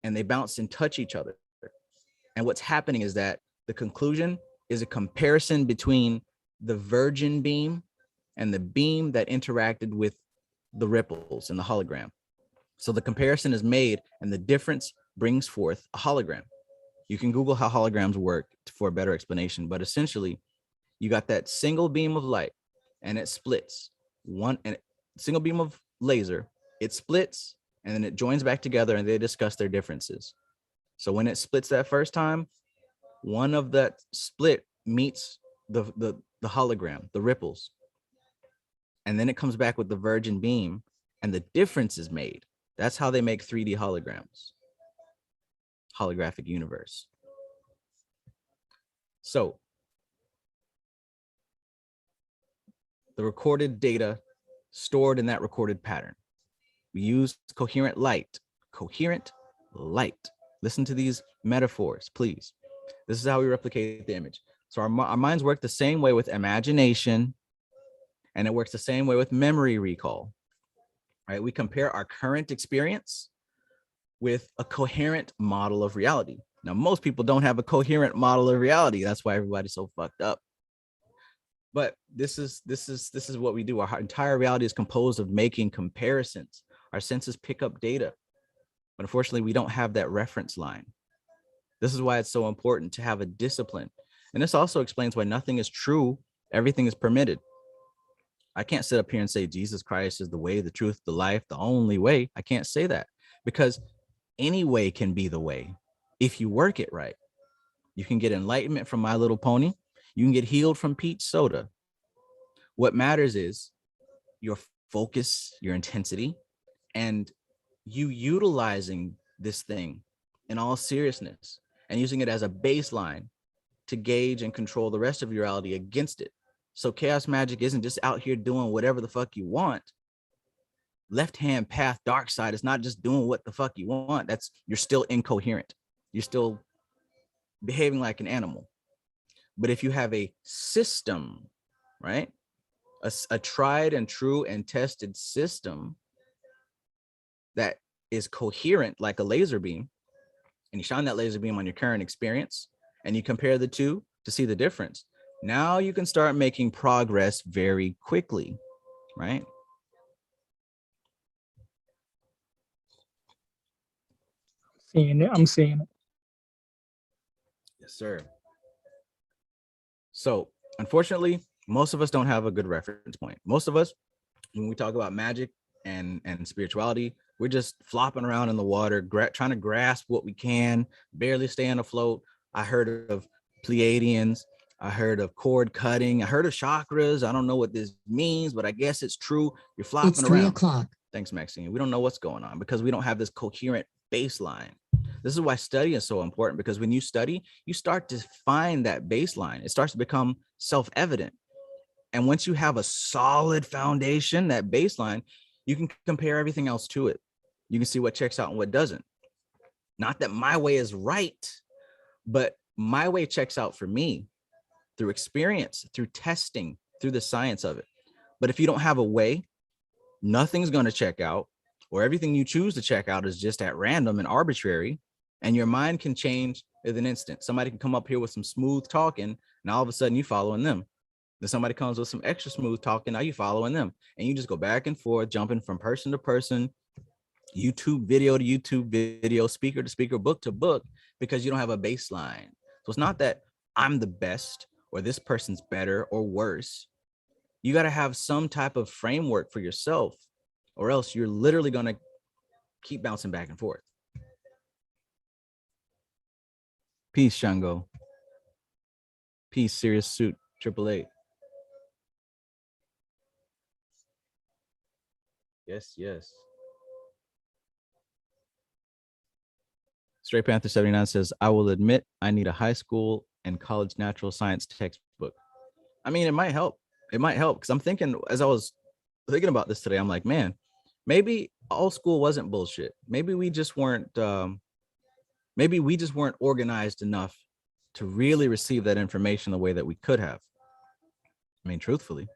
and they bounce and touch each other. And what's happening is that the conclusion is a comparison between the virgin beam and the beam that interacted with the ripples in the hologram. So the comparison is made and the difference brings forth a hologram. You can Google how holograms work for a better explanation, but essentially you got that single beam of light and it splits one, and single beam of laser, it splits and then it joins back together and they discuss their differences. So when it splits that first time, one of that split meets the hologram, the ripples, and then it comes back with the virgin beam and the difference is made. That's how they make 3D holograms. Holographic universe. So the recorded data stored in that recorded pattern. We use coherent light. Coherent light. Listen to these metaphors, please. This is how we replicate the image. So our minds work the same way with imagination, and it works the same way with memory recall, right? We compare our current experience with a coherent model of reality. Now, most people don't have a coherent model of reality. That's why everybody's so fucked up. But this is what we do. Our entire reality is composed of making comparisons. Our senses pick up data, but unfortunately, we don't have that reference line. This is why it's so important to have a discipline. And this also explains why nothing is true. Everything is permitted. I can't sit up here and say Jesus Christ is the way, the truth, the life, the only way. I can't say that because any way can be the way if you work it right. You can get enlightenment from My Little Pony. You can get healed from peach soda. What matters is your focus, your intensity, and you utilizing this thing in all seriousness and using it as a baseline to gauge and control the rest of your reality against it. So chaos magic isn't just out here doing whatever the fuck you want. Left hand path, dark side is not just doing what the fuck you want. That's, you're still incoherent. You're still behaving like an animal. But if you have a system, right? A tried and true and tested system that is coherent like a laser beam, and you shine that laser beam on your current experience and you compare the two to see the difference. Now you can start making progress very quickly, right? I'm seeing it. Yes, sir. So unfortunately, most of us don't have a good reference point. Most of us, when we talk about magic and spirituality, we're just flopping around in the water, trying to grasp what we can, barely staying afloat. I heard of Pleiadians. I heard of cord cutting. I heard of chakras. I don't know what this means, but I guess it's true. You're flopping It's around. 3 o'clock. Thanks, Maxine. We don't know what's going on because we don't have this coherent baseline. This is why study is so important, because when you study, you start to find that baseline. It starts to become self-evident. And once you have a solid foundation, that baseline, you can compare everything else to it. You can see what checks out and what doesn't. Not that my way is right, but my way checks out for me through experience, through testing, through the science of it. But if you don't have a way, nothing's going to check out, or everything you choose to check out is just at random and arbitrary, and your mind can change in an instant. Somebody can come up here with some smooth talking, and all of a sudden you following them. Then somebody comes with some extra smooth talking, now you following them, and you just go back and forth, jumping from person to person, YouTube video to YouTube video, speaker to speaker, book to book, because you don't have a baseline. So it's not that I'm the best or this person's better or worse. You got to have some type of framework for yourself, or else you're literally going to keep bouncing back and forth. Peace, Shango. Peace, Serious Suit, 888. Yes, yes. Straight Panther 79 says, I will admit I need a high school and college natural science textbook. I mean, it might help. It might help, because I'm thinking, as I was thinking about this today, I'm like, man, maybe all school wasn't bullshit. Maybe we just weren't organized enough to really receive that information the way that we could have. I mean, truthfully.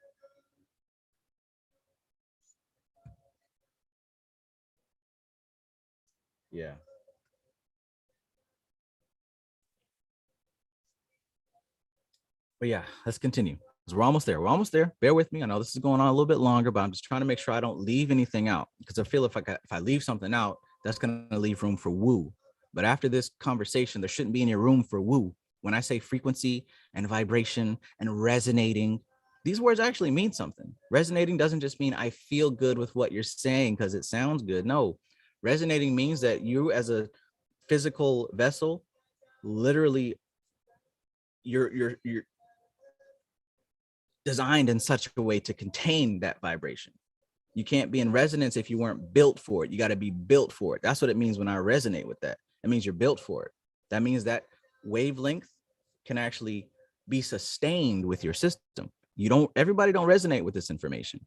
Yeah. But yeah, let's continue. We're almost there. We're almost there. Bear with me. I know this is going on a little bit longer, but I'm just trying to make sure I don't leave anything out, because I feel if I leave something out, that's going to leave room for woo. But after this conversation, there shouldn't be any room for woo. When I say frequency and vibration and resonating, these words actually mean something. Resonating doesn't just mean I feel good with what you're saying because it sounds good. No, resonating means that you, as a physical vessel, literally you're designed in such a way to contain that vibration. You can't be in resonance if you weren't built for it. You got to be built for it. That's what it means when I resonate with that. It means you're built for it. That means that wavelength can actually be sustained with your system. Everybody don't resonate with this information.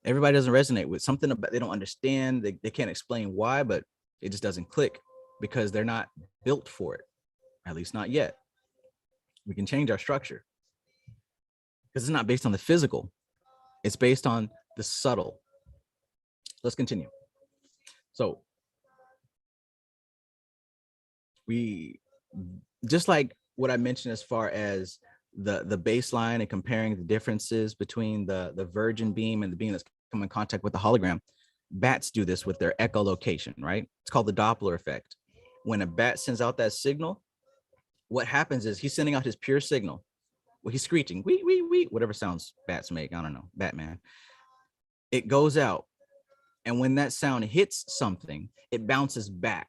Everybody doesn't resonate with something about, they don't understand. They can't explain why, but it just doesn't click because they're not built for it, at least not yet. We can change our structure, because it's not based on the physical. It's based on the subtle. Let's continue. So we, just like what I mentioned as far as the baseline and comparing the differences between the virgin beam and the beam that's come in contact with the hologram, bats do this with their echolocation, right? It's called the Doppler effect. When a bat sends out that signal, what happens is he's sending out his pure signal. Well, he's screeching, wee, wee, wee, whatever sounds bats make. I don't know, Batman. It goes out. And when that sound hits something, it bounces back.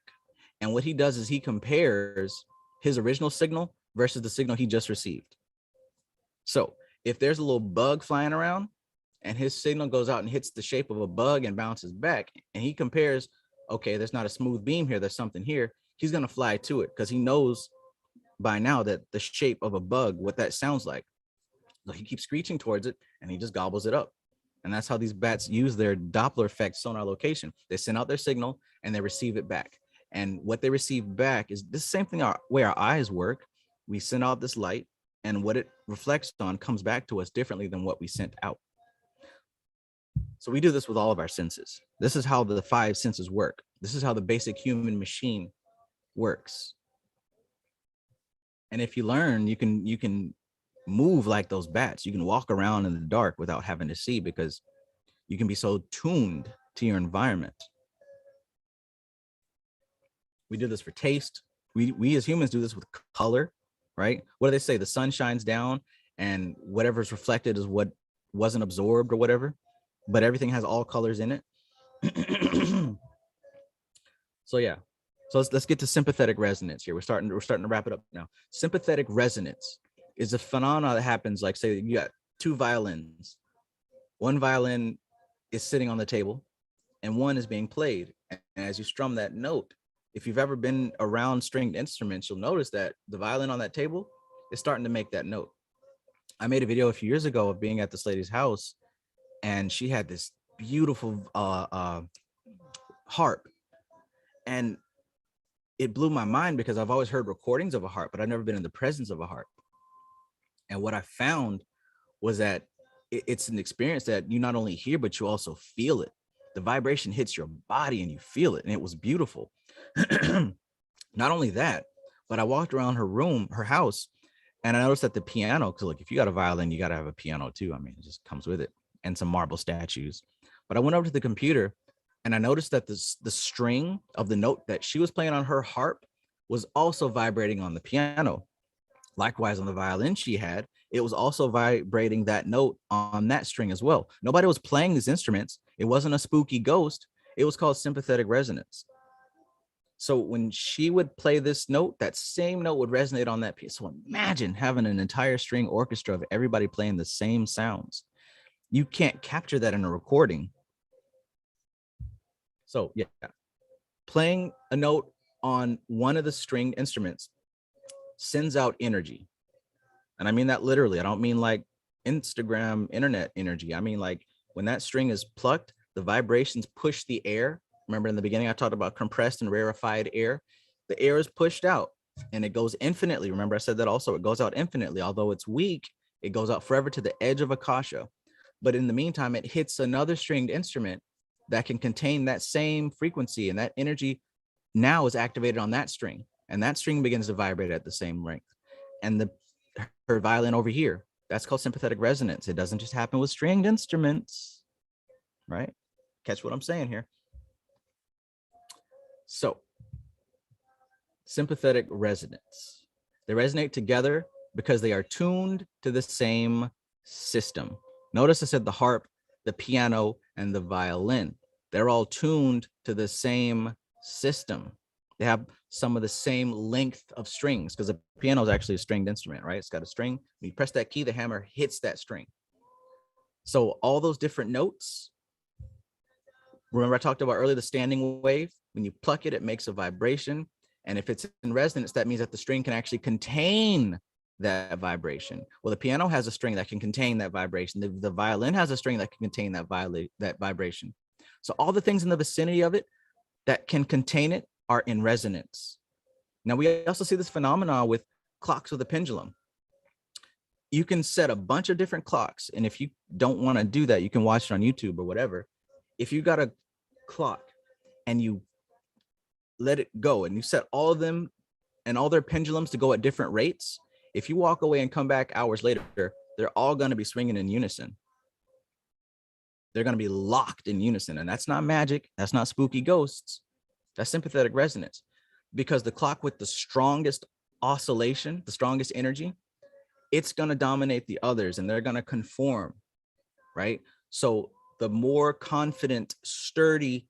And what he does is he compares his original signal versus the signal he just received. So if there's a little bug flying around and his signal goes out and hits the shape of a bug and bounces back, and he compares, okay, there's not a smooth beam here, there's something here, he's going to fly to it because he knows by now that the shape of a bug, what that sounds like. So he keeps screeching towards it and he just gobbles it up. And that's how these bats use their Doppler effect sonar location. They send out their signal and they receive it back. And what they receive back is the same thing way our eyes work. We send out this light, and what it reflects on comes back to us differently than what we sent out. So we do this with all of our senses. This is how the 5 senses work. This is how the basic human machine works. And if you learn, you can move like those bats. You can walk around in the dark without having to see, because you can be so tuned to your environment. We do this for taste. We as humans do this with color, right? What do they say? The sun shines down and whatever's reflected is what wasn't absorbed or whatever, but everything has all colors in it. So yeah. So let's get to sympathetic resonance here. We're starting to wrap it up now. Sympathetic resonance is a phenomenon that happens, like, say you got 2 violins. One violin is sitting on the table and one is being played. And as you strum that note, if you've ever been around stringed instruments, you'll notice that the violin on that table is starting to make that note. I made a video a few years ago of being at this lady's house, and she had this beautiful harp. And it blew my mind because I've always heard recordings of a harp, but I've never been in the presence of a harp. And what I found was that it's an experience that you not only hear, but you also feel it. The vibration hits your body and you feel it. And it was beautiful. Not only that, but I walked around her room, her house, and I noticed that the piano, because look, if you got a violin, you got to have a piano too. I mean, it just comes with it, and some marble statues. But I went over to the computer And I noticed that the string of the note that she was playing on her harp was also vibrating on the piano. Likewise, on the violin she had, it was also vibrating that note on that string as well. Nobody was playing these instruments. It wasn't a spooky ghost. It was called sympathetic resonance. So when she would play this note, that same note would resonate on that piece. So imagine having an entire string orchestra of everybody playing the same sounds. You can't capture that in a recording. So yeah, playing a note on one of the stringed instruments sends out energy. And I mean that literally. I don't mean like Instagram, internet energy. I mean like when that string is plucked, the vibrations push the air. Remember in the beginning, I talked about compressed and rarefied air. The air is pushed out and it goes infinitely. Remember, I said that also. It goes out infinitely. Although it's weak, it goes out forever to the edge of Akasha. But in the meantime, it hits another stringed instrument that can contain that same frequency, and that energy now is activated on that string. And that string begins to vibrate at the same length. And her violin over here, that's called sympathetic resonance. It doesn't just happen with stringed instruments, right? Catch what I'm saying here. So, sympathetic resonance. They resonate together because they are tuned to the same system. Notice I said the harp, the piano, and the violin. They're all tuned to the same system. They have some of the same length of strings because the piano is actually a stringed instrument, right? It's got a string. When you press that key, the hammer hits that string. So all those different notes, remember I talked about earlier the standing wave? When you pluck it, it makes a vibration. And if it's in resonance, that means that the string can actually contain that vibration. Well, the piano has a string that can contain that vibration. The violin has a string that can contain that vibration. So all the things in the vicinity of it that can contain it are in resonance. Now, we also see this phenomenon with clocks with a pendulum. You can set a bunch of different clocks. And if you don't want to do that, you can watch it on YouTube or whatever. If you got a clock and you let it go and you set all of them and all their pendulums to go at different rates, if you walk away and come back hours later, they're all going to be swinging in unison. They're going to be locked in unison. And that's not magic. That's not spooky ghosts. That's sympathetic resonance. Because the clock with the strongest oscillation, the strongest energy, it's going to dominate the others and they're going to conform, right? So the more confident, sturdy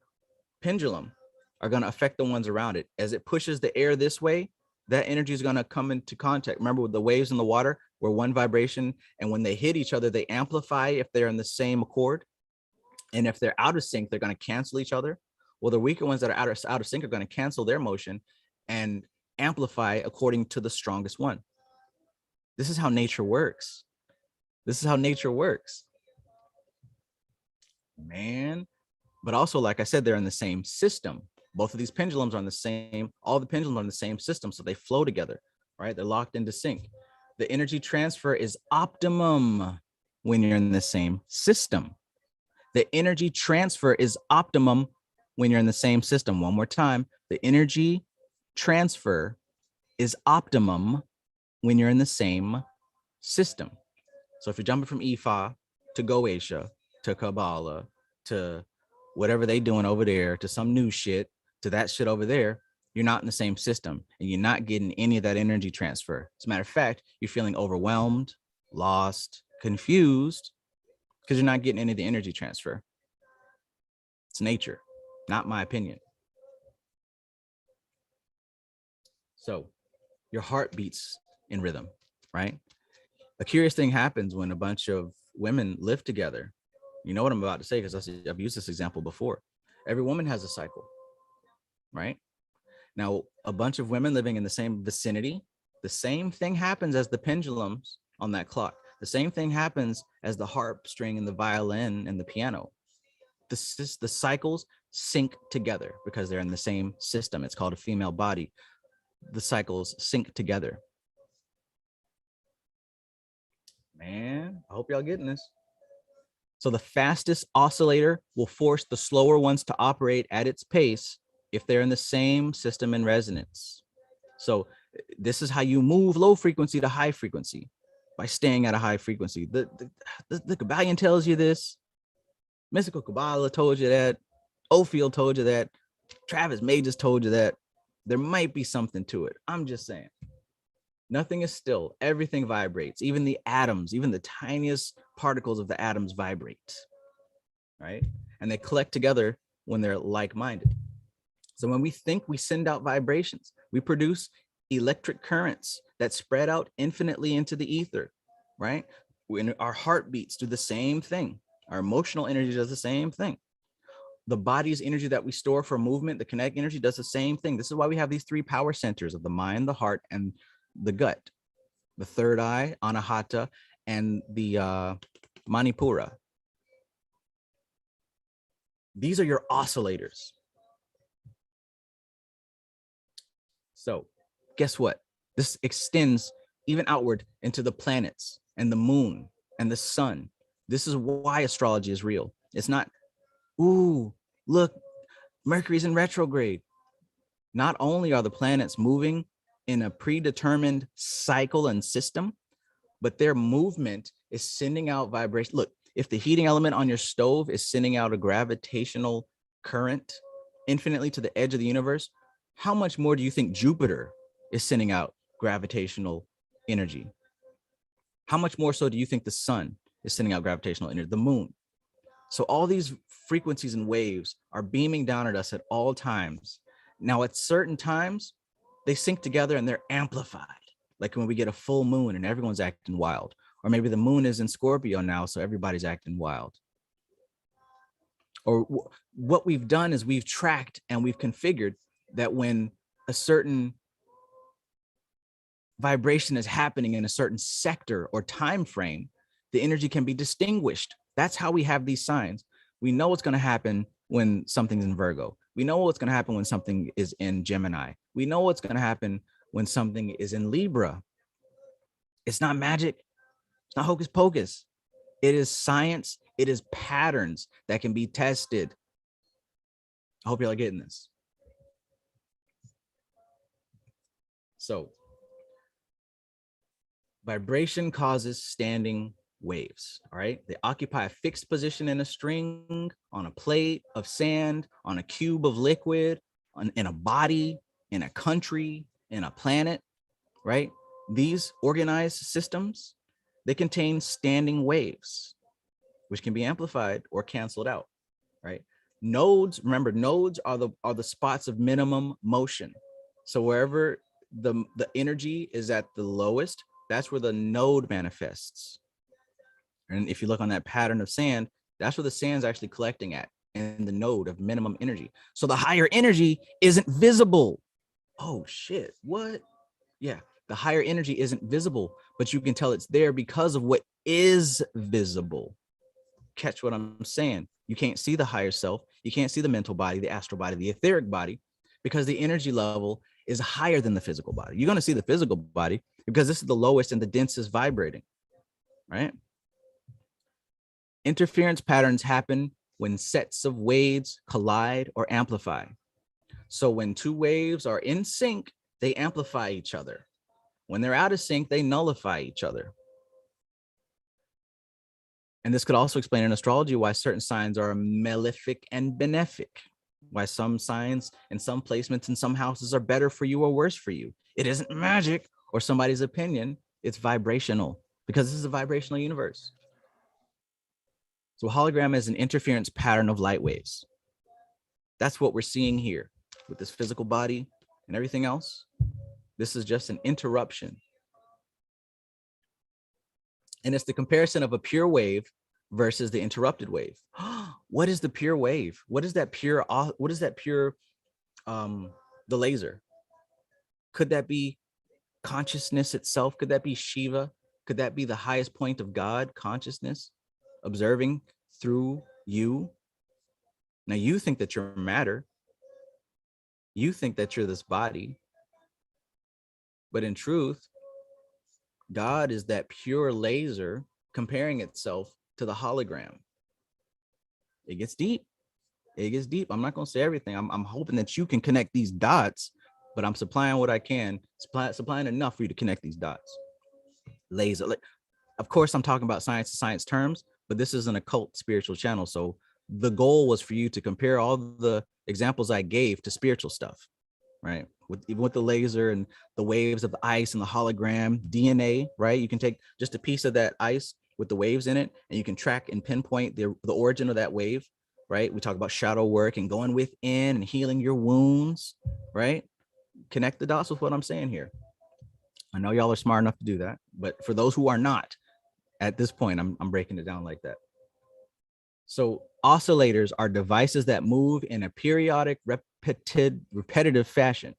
pendulum are going to affect the ones around it. As it pushes the air this way, that energy is going to come into contact. Remember with the waves in the water, where one vibration, and when they hit each other, they amplify if they're in the same accord. And if they're out of sync, they're going to cancel each other. Well, the weaker ones that are out of sync are going to cancel their motion and amplify according to the strongest one. This is how nature works. This is how nature works. Man. But also, like I said, they're in the same system. Both of these pendulums are on the same, all the pendulums are in the same system, so they flow together, right? They're locked into sync. The energy transfer is optimum when you're in the same system. The energy transfer is optimum when you're in the same system. One more time, the energy transfer is optimum when you're in the same system. So if you're jumping from Ifa to Goetia to Kabbalah to whatever they doing over there to some new shit to that shit over there, you're not in the same system and you're not getting any of that energy transfer. As a matter of fact, you're feeling overwhelmed, lost, confused because you're not getting any of the energy transfer. It's nature, not my opinion. So your heart beats in rhythm, right? A curious thing happens when a bunch of women live together. You know what I'm about to say because I've used this example before. Every woman has a cycle, right? Now, a bunch of women living in the same vicinity, the same thing happens as the pendulums on that clock. The same thing happens as the harp string and the violin and the piano. The cycles sync together because they're in the same system. It's called a female body. The cycles sync together. Man, I hope y'all getting this. So the fastest oscillator will force the slower ones to operate at its pace if they're in the same system and resonance. So this is how you move low frequency to high frequency, by staying at a high frequency. The Kabbalion tells you this. Mystical Kabbalah told you that. Ophel told you that. Travis May just told you that. There might be something to it. I'm just saying. Nothing is still. Everything vibrates. Even the atoms, even the tiniest particles of the atoms vibrate, right? And they collect together when they're like-minded. So when we think, we send out vibrations. We produce electric currents that spread out infinitely into the ether, right? When our heartbeats do the same thing. Our emotional energy does the same thing. The body's energy that we store for movement, the kinetic energy, does the same thing. This is why we have these three power centers of the mind, the heart, and the gut. The third eye, Anahata, and the Manipura. These are your oscillators. So guess what? This extends even outward into the planets and the moon and the sun. This is why astrology is real. It's not, ooh, look, Mercury's in retrograde. Not only are the planets moving in a predetermined cycle and system, but their movement is sending out vibration. Look, if the heating element on your stove is sending out a gravitational current infinitely to the edge of the universe, how much more do you think Jupiter is sending out gravitational energy? How much more so do you think the sun is sending out gravitational energy, the moon? So all these frequencies and waves are beaming down at us at all times. Now, at certain times, they sync together and they're amplified. Like when we get a full moon and everyone's acting wild, or maybe the moon is in Scorpio now, so everybody's acting wild. Or what we've done is we've tracked and we've configured that when a certain vibration is happening in a certain sector or time frame, the energy can be distinguished. That's how we have these signs. We know what's going to happen when something's in Virgo. We know what's going to happen when something is in Gemini. We know what's going to happen when something is in Libra. It's not magic. It's not hocus pocus. It is science. It is patterns that can be tested. I hope y'all are getting this. So, vibration causes standing waves, all right? They occupy a fixed position in a string, on a plate of sand, on a cube of liquid, in a body, in a country, in a planet, right? These organized systems, they contain standing waves, which can be amplified or canceled out, right? Nodes, remember, nodes are the spots of minimum motion. So wherever the energy is at the lowest, that's where the node manifests. And if you look on that pattern of sand, that's where the sand's actually collecting at, in the node of minimum energy. So the higher energy isn't visible. Oh shit, what? Yeah, the higher energy isn't visible, but you can tell it's there because of what is visible. Catch what I'm saying? You can't see the higher self. You can't see the mental body, the astral body, the etheric body, because the energy level is higher than the physical body. You're going to see the physical body because this is the lowest and the densest vibrating, right? Interference patterns happen when sets of waves collide or amplify. So when two waves are in sync, they amplify each other. When they're out of sync, they nullify each other. And this could also explain in astrology why certain signs are malefic and benefic, why some signs and some placements in some houses are better for you or worse for you. It isn't magic or somebody's opinion. It's vibrational, because this is a vibrational universe. So a hologram is an interference pattern of light waves. That's what we're seeing here with this physical body and everything else. This is just an interruption. And it's the comparison of a pure wave versus the interrupted wave. What is the pure wave? What is that pure, the laser? Could that be consciousness itself? Could that be Shiva? Could that be the highest point of God, consciousness, observing through you? Now you think that you're matter. You think that you're this body. But in truth, God is that pure laser comparing itself to the hologram. It gets deep. It gets deep. I'm not going to say everything. I'm hoping that you can connect these dots, but I'm supplying what I can, supplying enough for you to connect these dots. Laser. Like, of course, I'm talking about science to science terms, but this is an occult spiritual channel. So the goal was for you to compare all the examples I gave to spiritual stuff, right? Even with the laser and the waves of the ice and the hologram, DNA, right? You can take just a piece of that ice with the waves in it, and you can track and pinpoint the origin of that wave, right? We talk about shadow work and going within and healing your wounds, right? Connect the dots with what I'm saying here. I know y'all are smart enough to do that, but for those who are not, at this point, I'm breaking it down like that. So oscillators are devices that move in a periodic, repetitive fashion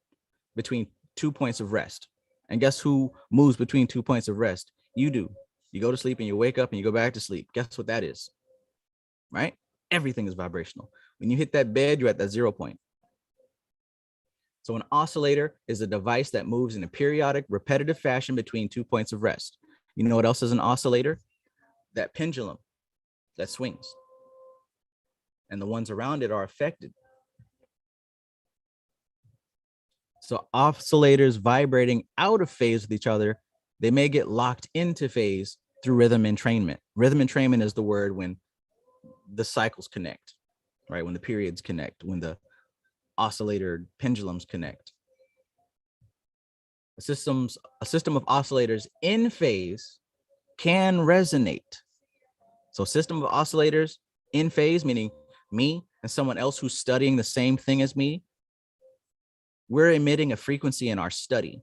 between 2 points of rest. And guess who moves between 2 points of rest? You do. You go to sleep and you wake up and you go back to sleep. Guess what that is? Right? Everything is vibrational. When you hit that bed, you're at that 0 point. So an oscillator is a device that moves in a periodic, repetitive fashion between 2 points of rest. You know what else is an oscillator? That pendulum that swings. And the ones around it are affected. So oscillators vibrating out of phase with each other, they may get locked into phase through rhythm entrainment. Rhythm entrainment is the word when the cycles connect, right? When the periods connect, when the oscillator pendulums connect. A system of oscillators in phase can resonate. So system of oscillators in phase, meaning me and someone else who's studying the same thing as me, we're emitting a frequency in our study.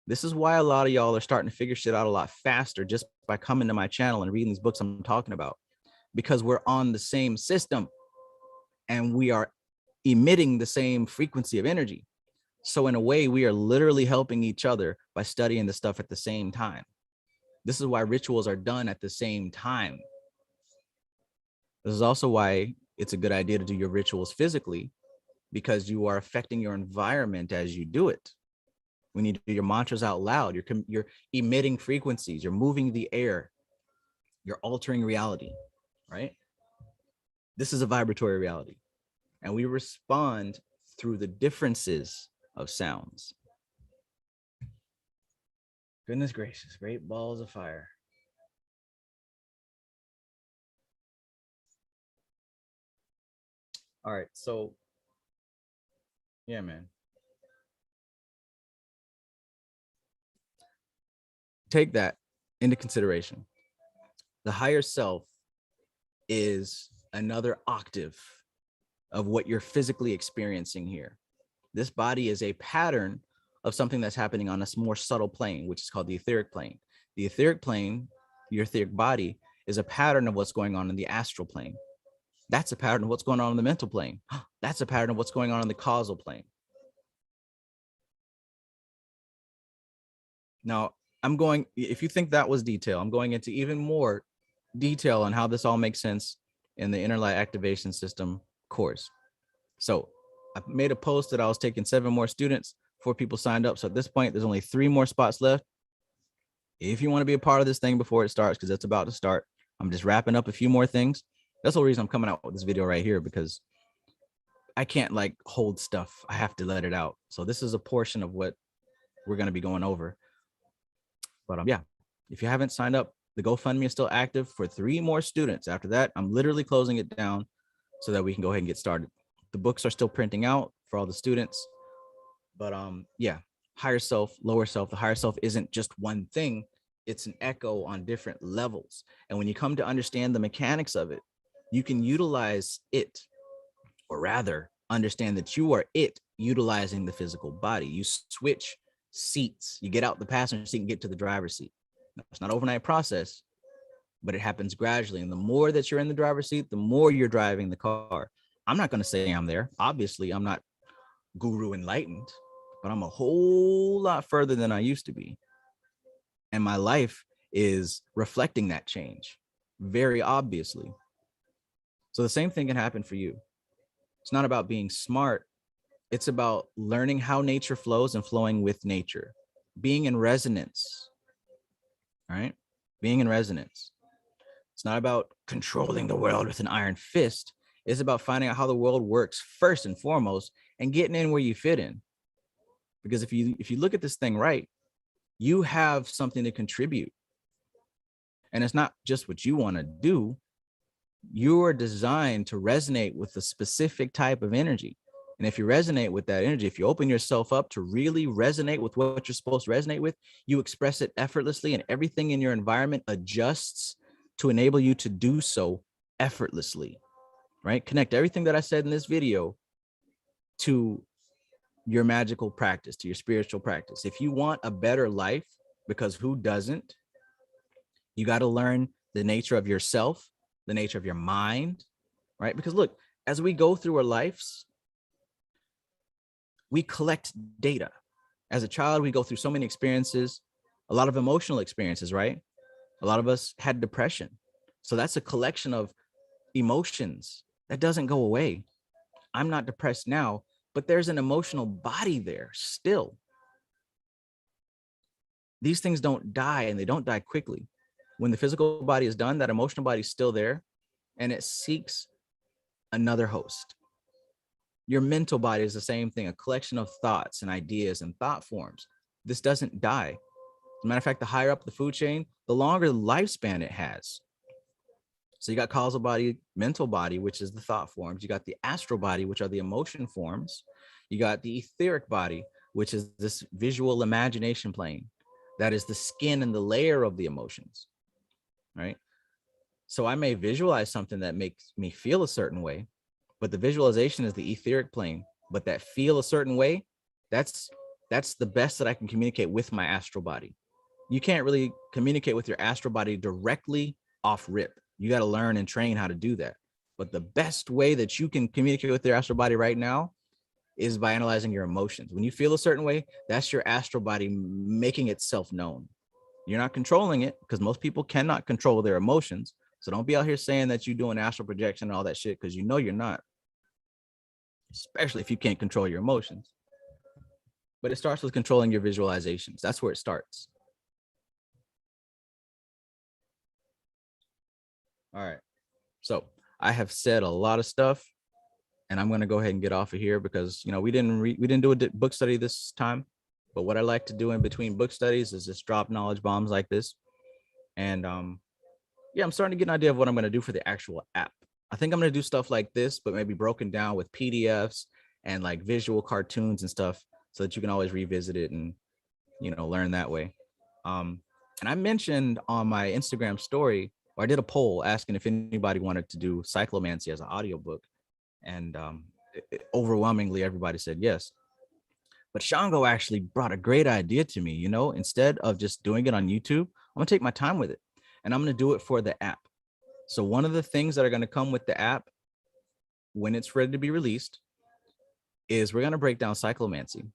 This is why a lot of y'all are starting to figure shit out a lot faster just by coming to my channel and reading these books I'm talking about, because we're on the same system and we are emitting the same frequency of energy. So in a way, we are literally helping each other by studying the stuff at the same time. This is why rituals are done at the same time. This is also why it's a good idea to do your rituals physically, because you are affecting your environment as you do it. When you do your mantras out loud, you're emitting frequencies, you're moving the air, you're altering reality, right? This is a vibratory reality, and we respond through the differences of sounds. Goodness gracious, great balls of fire. All right, so yeah, man. Take that into consideration. The higher self is another octave of what you're physically experiencing here. This body is a pattern of something that's happening on a more subtle plane, which is called the etheric plane. The etheric plane, your etheric body, is a pattern of what's going on in the astral plane. That's a pattern of what's going on in the mental plane. That's a pattern of what's going on in the causal plane. Now, if you think that was detail, I'm going into even more detail on how this all makes sense in the inner light activation system course. So I made a post that I was taking 7 more students, 4 people signed up. So at this point, there's only 3 more spots left. If you want to be a part of this thing before it starts, because it's about to start, I'm just wrapping up a few more things. That's the reason I'm coming out with this video right here, because I can't like hold stuff. I have to let it out. So this is a portion of what we're going to be going over. But yeah, if you haven't signed up, the GoFundMe is still active for 3 more students. After that, I'm literally closing it down so that we can go ahead and get started. The books are still printing out for all the students. But yeah, higher self, lower self. The higher self isn't just one thing. It's an echo on different levels. And when you come to understand the mechanics of it, you can utilize it, or rather understand that you are it utilizing the physical body. You switch seats, you get out the passenger seat and get to the driver's seat. Now, it's not an overnight process, but it happens gradually. And the more that you're in the driver's seat, the more you're driving the car. I'm not going to say I'm there. Obviously, I'm not guru enlightened, but I'm a whole lot further than I used to be. And my life is reflecting that change very obviously. So the same thing can happen for you. It's not about being smart. It's about learning how nature flows and flowing with nature, being in resonance, right? Being in resonance. It's not about controlling the world with an iron fist. It's about finding out how the world works first and foremost and getting in where you fit in. Because if you look at this thing right, you have something to contribute. And it's not just what you want to do. You are designed to resonate with a specific type of energy. And if you resonate with that energy, if you open yourself up to really resonate with what you're supposed to resonate with, you express it effortlessly, and everything in your environment adjusts to enable you to do so effortlessly, right? Connect everything that I said in this video to your magical practice, to your spiritual practice. If you want a better life, because who doesn't, you got to learn the nature of yourself, the nature of your mind, right? Because look, as we go through our lives, we collect data. As a child, we go through so many experiences, a lot of emotional experiences, right? A lot of us had depression. So that's a collection of emotions that doesn't go away. I'm not depressed now, but there's an emotional body there still. These things don't die, and they don't die quickly. When the physical body is done, that emotional body is still there, and it seeks another host. Your mental body is the same thing, a collection of thoughts and ideas and thought forms. This doesn't die. As a matter of fact, the higher up the food chain, the longer lifespan it has. So you got causal body, mental body, which is the thought forms. You got the astral body, which are the emotion forms. You got the etheric body, which is this visual imagination plane. That is the skin and the layer of the emotions, right? So I may visualize something that makes me feel a certain way, but the visualization is the etheric plane. But that feel a certain way, that's the best that I can communicate with my astral body. You can't really communicate with your astral body directly off rip. You got to learn and train how to do that. But the best way that you can communicate with your astral body right now is by analyzing your emotions. When you feel a certain way, that's your astral body making itself known. You're not controlling it, because most people cannot control their emotions. So don't be out here saying that you're doing astral projection and all that shit, because you know you're not, especially if you can't control your emotions. But it starts with controlling your visualizations. That's where it starts. All right. So I have said a lot of stuff, and I'm going to go ahead and get off of here because, you know, we didn't do a book study this time. But what I like to do in between book studies is just drop knowledge bombs like this. And yeah, I'm starting to get an idea of what I'm going to do for the actual app. I think I'm going to do stuff like this, but maybe broken down with PDFs and like visual cartoons and stuff, so that you can always revisit it and, you know, learn that way. And I mentioned on my Instagram story, or I did a poll asking if anybody wanted to do Cyclomancy as an audiobook. And overwhelmingly, everybody said yes. But Shango actually brought a great idea to me. You know, instead of just doing it on YouTube, I'm going to take my time with it, and I'm going to do it for the app. So one of the things that are going to come with the app when it's ready to be released is we're going to break down Cyclomancy.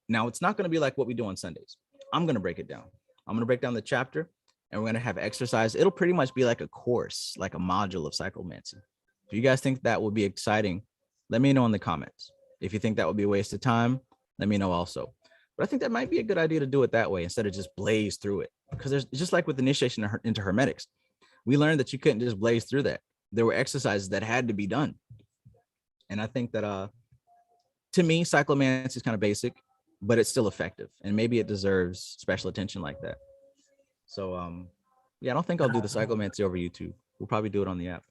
Now, it's not going to be like what we do on Sundays. I'm going to break it down. I'm going to break down the chapter, and we're going to have exercise. It'll pretty much be like a course, like a module of Cyclomancy. If you guys think that would be exciting, let me know in the comments. If you think that would be a waste of time, let me know also. But I think that might be a good idea to do it that way instead of just blaze through it. Because there's just like with initiation into hermetics, we learned that you couldn't just blaze through that. There were exercises that had to be done. And I think that to me, Cyclomancy is kind of basic, but it's still effective. And maybe it deserves special attention like that. So yeah, I don't think I'll do the Cyclomancy over YouTube. We'll probably do it on the app.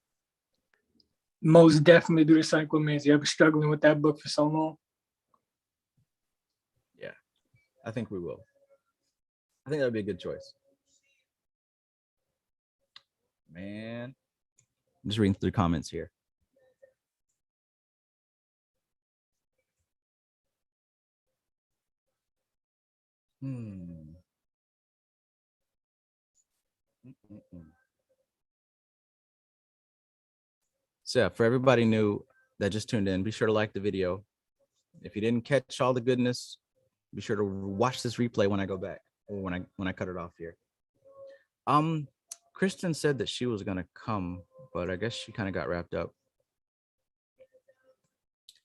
Most definitely do the Cyclomancy. I've been struggling with that book for so long. Yeah, I think we will. I think that would be a good choice. Man, I'm just reading through the comments here. So yeah, for everybody new that just tuned in, be sure to like the video. If you didn't catch all the goodness, be sure to watch this replay when I go back, or when I cut it off here. Kristen said that she was gonna come, but I guess she kind of got wrapped up.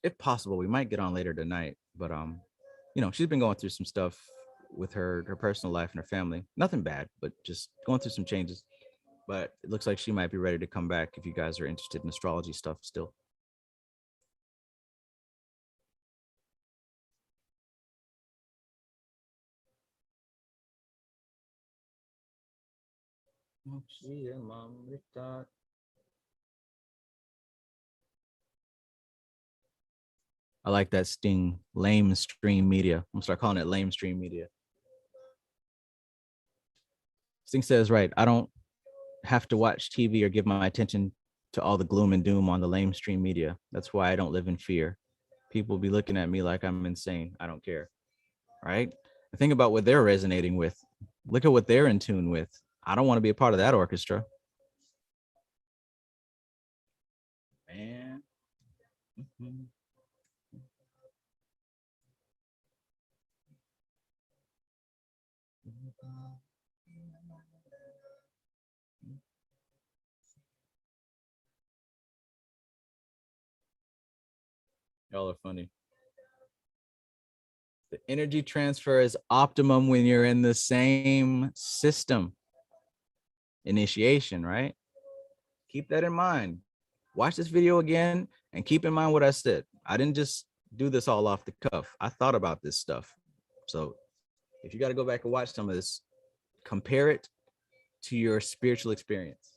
If possible, we might get on later tonight, but you know, she's been going through some stuff with her personal life and her family. Nothing bad, but just going through some changes. But it looks like she might be ready to come back if you guys are interested in astrology stuff still. I like that sting. Lame stream media. I'm gonna start calling it lame stream media. Sting says, right, I don't have to watch TV or give my attention to all the gloom and doom on the lame stream media. That's why I don't live in fear. People be looking at me like I'm insane. I don't care. Right? Think about what they're resonating with. Look at what they're in tune with. I don't want to be a part of that orchestra. Man. Mm-hmm. Y'all are funny. The energy transfer is optimum when you're in the same system. Initiation, right? Keep that in mind. Watch this video again and keep in mind what I said. I didn't just do this all off the cuff. I thought about this stuff. So if you got to go back and watch some of this, compare it to your spiritual experience.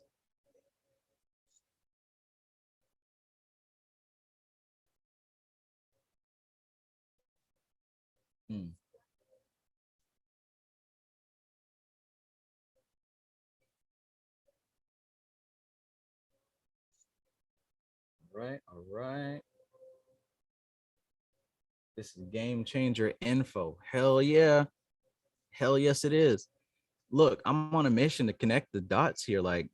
Hmm. All right. This is game changer info. Hell yeah. Hell yes, it is. Look, I'm on a mission to connect the dots here. Like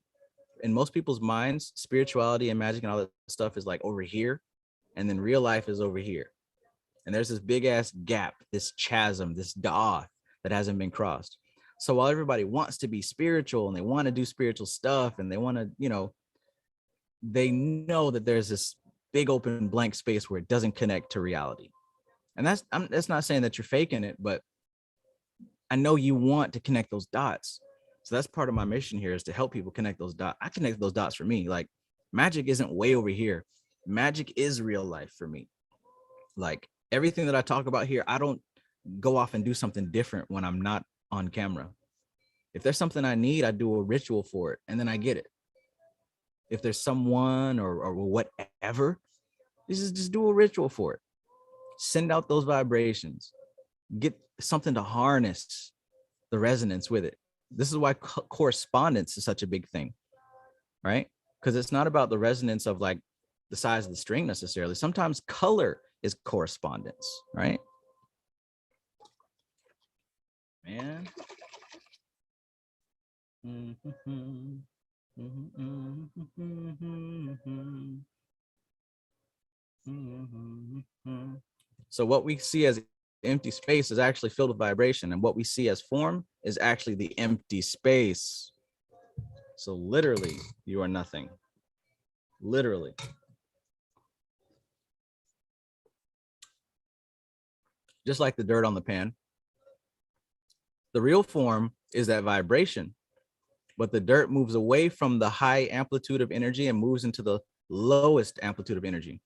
in most people's minds, spirituality and magic and all that stuff is like over here, and then real life is over here. And there's this big ass gap, this chasm, this da'ath that hasn't been crossed. So while everybody wants to be spiritual and they want to do spiritual stuff and they want to, they know that there's this big open blank space where it doesn't connect to reality. And that's not saying that you're faking it, but I know you want to connect those dots. So that's part of my mission here is to help people connect those dots. I connect those dots for me. Like magic isn't way over here. Magic is real life for me. Like everything that I talk about here, I don't go off and do something different when I'm not on camera. If there's something I need, I do a ritual for it and then I get it. If there's someone or whatever, just do a ritual for it. Send out those vibrations. Get something to harness the resonance with it. This is why correspondence is such a big thing, right? Because it's not about the resonance of like the size of the string necessarily. Sometimes color is correspondence, right? Man. So what we see as empty space is actually filled with vibration, and what we see as form is actually the empty space. So literally, you are nothing. Literally. Just like the dirt on the pan. The real form is that vibration, but the dirt moves away from the high amplitude of energy and moves into the lowest amplitude of energy.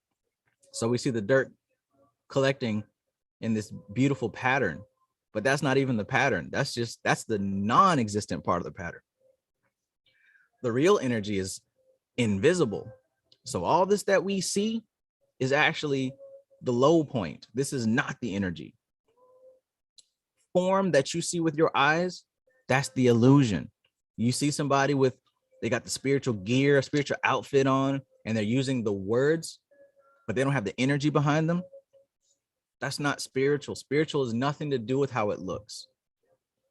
So we see the dirt collecting in this beautiful pattern, but that's not even the pattern. That's the non-existent part of the pattern. The real energy is invisible. So all this that we see is actually the low point. This is not the energy. Form that you see with your eyes, that's the illusion. You see somebody with, they got the spiritual gear, a spiritual outfit on, and they're using the words, but they don't have the energy behind them. That's not spiritual. Spiritual is nothing to do with how it looks,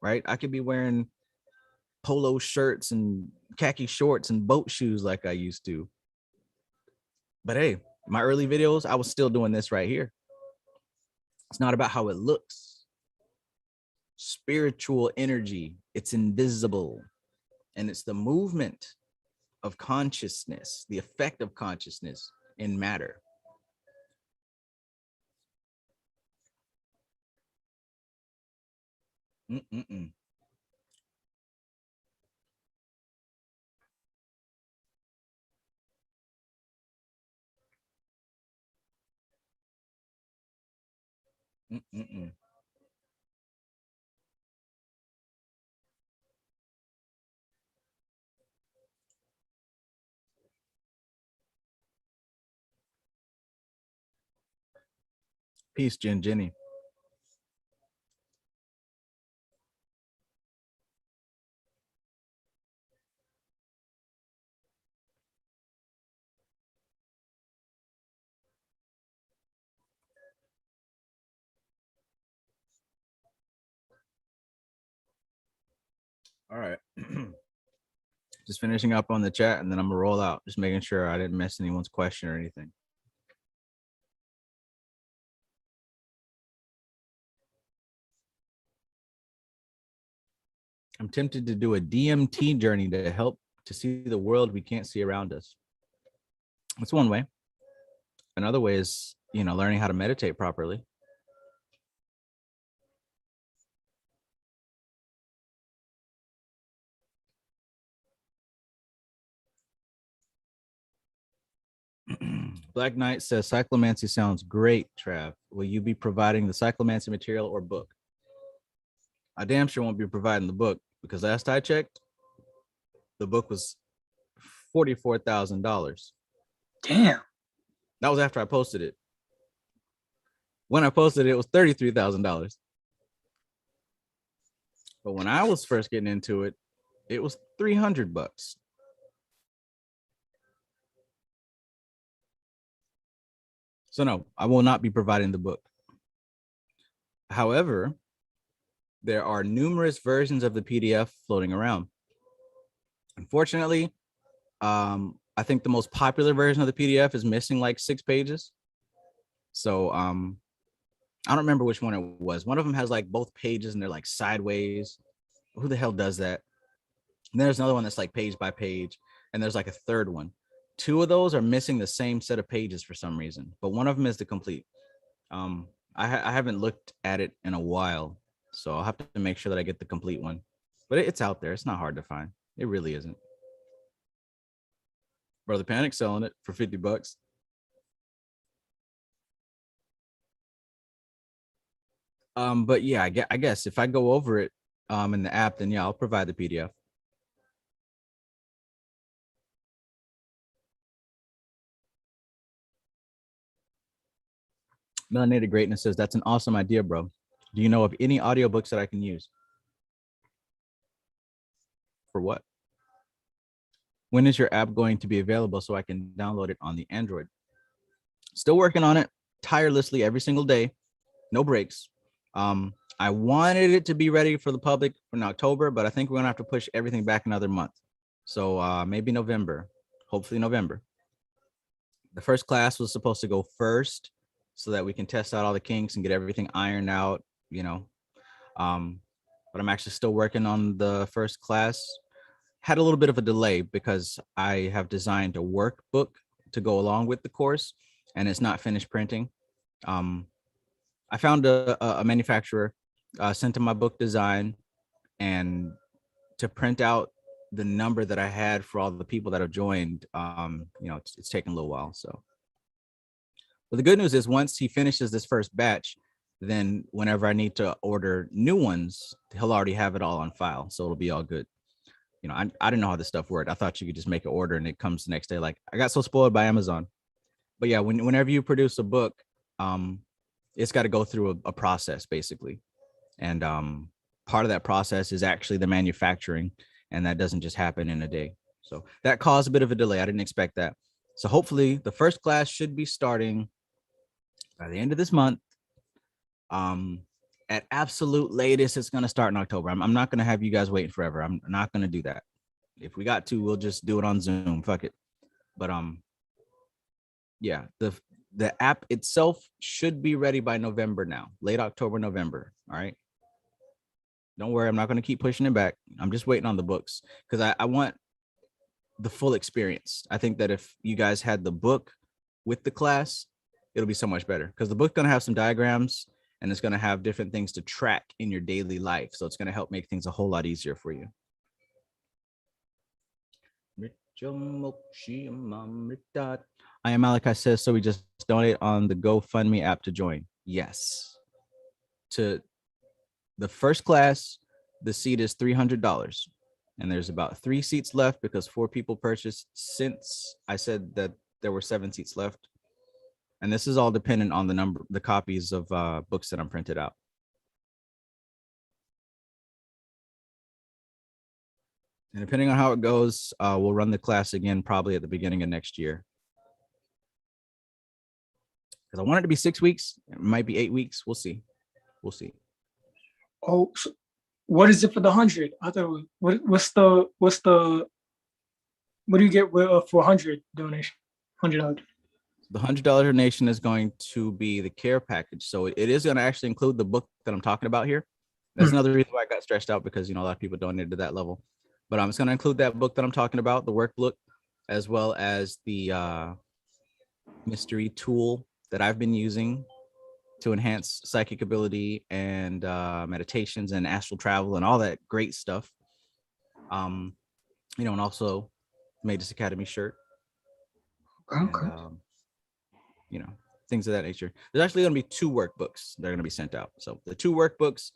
right? I could be wearing polo shirts and khaki shorts and boat shoes like I used to. But hey, my early videos, I was still doing this right here. It's not about how it looks. Spiritual energy, it's invisible. And it's the movement of consciousness, the effect of consciousness in matter. Mm-mm-mm. Mm-mm-mm. Peace, Jenny. All right. Just finishing up on the chat, and then I'm gonna roll out. Just making sure I didn't miss anyone's question or anything. I'm tempted to do a DMT journey to help to see the world we can't see around us. That's one way. Another way is, learning how to meditate properly. Black Knight says Cyclomancy sounds great, Trav. Will you be providing the Cyclomancy material or book? I damn sure won't be providing the book because last I checked, the book was $44,000. Damn. That was after I posted it. When I posted it, it was $33,000. But when I was first getting into it, it was $300. So no, I will not be providing the book. However, there are numerous versions of the PDF floating around. Unfortunately, I think the most popular version of the PDF is missing like 6 pages. So I don't remember which one it was. One of them has like both pages and they're like sideways. Who the hell does that? And there's another one that's like page by page, and there's like a third one. 2 of those are missing the same set of pages for some reason, but one of them is the complete. I haven't looked at it in a while, so I'll have to make sure that I get the complete one. But it's out there. It's not hard to find. It really isn't. Brother Panic selling it for $50. But yeah, I guess if I go over it in the app, then yeah, I'll provide the PDF. Melanated Greatness says that's an awesome idea, bro. Do you know of any audiobooks that I can use? For what? When is your app going to be available so I can download it on the Android? Still working on it tirelessly every single day, no breaks. I wanted it to be ready for the public in October, but I think we're gonna have to push everything back another month. So maybe November, hopefully November. The first class was supposed to go first so that we can test out all the kinks and get everything ironed out, but I'm actually still working on the first class. Had a little bit of a delay because I have designed a workbook to go along with the course, and it's not finished printing. I found a manufacturer, sent him my book design, and to print out the number that I had for all the people that have joined, it's taken a little while. So, but the good news is once he finishes this first batch, then whenever I need to order new ones, he'll already have it all on file. So it'll be all good. I didn't know how this stuff worked. I thought you could just make an order and it comes the next day. Like I got so spoiled by Amazon. But yeah, whenever you produce a book, it's got to go through a process basically. And part of that process is actually the manufacturing, and that doesn't just happen in a day. So that caused a bit of a delay. I didn't expect that. So hopefully the first class should be starting by the end of this month. At absolute latest, it's going to start in October. I'm not going to have you guys waiting forever. I'm not going to do that. If we got to, we'll just do it on Zoom. Fuck it. But yeah, the app itself should be ready by November now, late October, November. All right. Don't worry, I'm not going to keep pushing it back. I'm just waiting on the books because I want the full experience. I think that if you guys had the book with the class, it'll be so much better because the book's going to have some diagrams and it's going to have different things to track in your daily life. So it's going to help make things a whole lot easier for you. I am Malachi says, so we just donate on the GoFundMe app to join. Yes. To the first class, the seat is $300. And there's about 3 seats left because 4 people purchased since I said that there were 7 seats left. And this is all dependent on the copies of books that I'm printed out. And depending on how it goes, we'll run the class again probably at the beginning of next year. Because I want it to be 6 weeks. It might be 8 weeks. We'll see. We'll see. Oh, so what is it for the 100? I thought what's the what do you get for 100 donation? $100. The $100 donation is going to be the care package. So it is going to actually include the book that I'm talking about here. That's another reason why I got stressed out, because, you know, a lot of people donated to that level. But I'm just going to include that book that I'm talking about, the workbook, as well as the mystery tool that I've been using to enhance psychic ability and meditations and astral travel and all that great stuff. You know, and also Magus Academy shirt. Okay. And, you know, things of that nature. There's actually going to be 2 workbooks that are going to be sent out. So the 2 workbooks,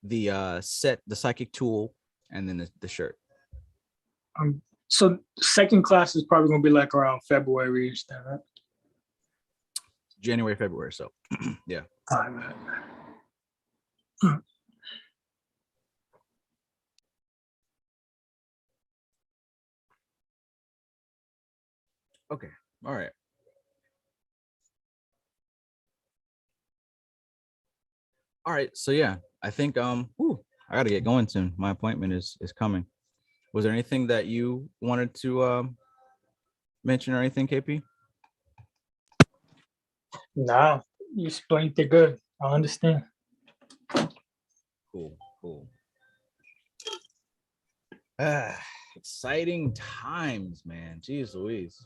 the set, the psychic tool, and then the shirt. So second class is probably going to be like around February, right? January, February. So yeah. Okay. All right. All right. So yeah, I think I gotta get going soon. My appointment is coming. Was there anything that you wanted to mention or anything, KP? Nah, you explained it good. I understand. Cool. Exciting times, man. Jeez Louise.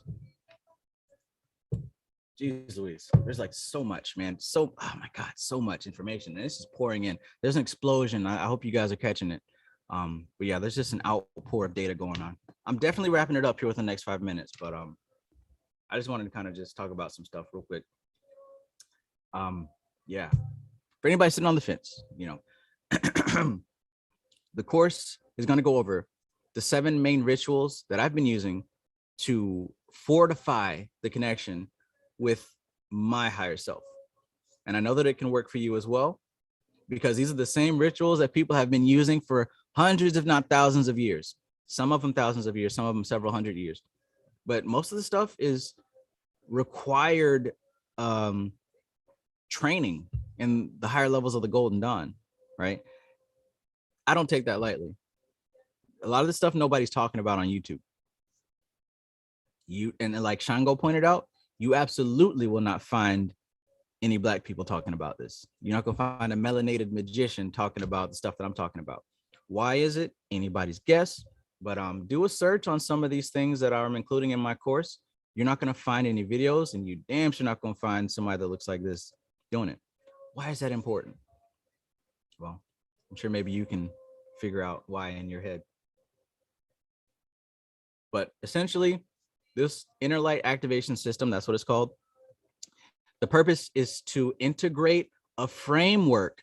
There's like so much, man. Oh my God, so much information. And this is pouring in. There's an explosion. I hope you guys are catching it. But yeah, there's just an outpour of data going on. I'm definitely wrapping it up here within the next 5 minutes, but I just wanted to kind of just talk about some stuff real quick. Yeah. For anybody sitting on the fence, you know, the course is going to go over the 7 main rituals that I've been using to fortify the connection with my higher self. And I know that it can work for you as well, because these are the same rituals that people have been using for hundreds, if not thousands of years. Some of them thousands of years, some of them several hundred years. But most of the stuff is required training in the higher levels of the Golden Dawn, right? I don't take that lightly. A lot of the stuff nobody's talking about on YouTube. And like Shango pointed out, you absolutely will not find any Black people talking about this. You're not gonna find a melanated magician talking about the stuff that I'm talking about. Why is it? Anybody's guess. But do a search on some of these things that I'm including in my course. You're not gonna find any videos, and you damn sure not gonna find somebody that looks like this doing it. Why is that important? Well, I'm sure maybe you can figure out why in your head. But essentially, this inner light activation system, that's what it's called. The purpose is to integrate a framework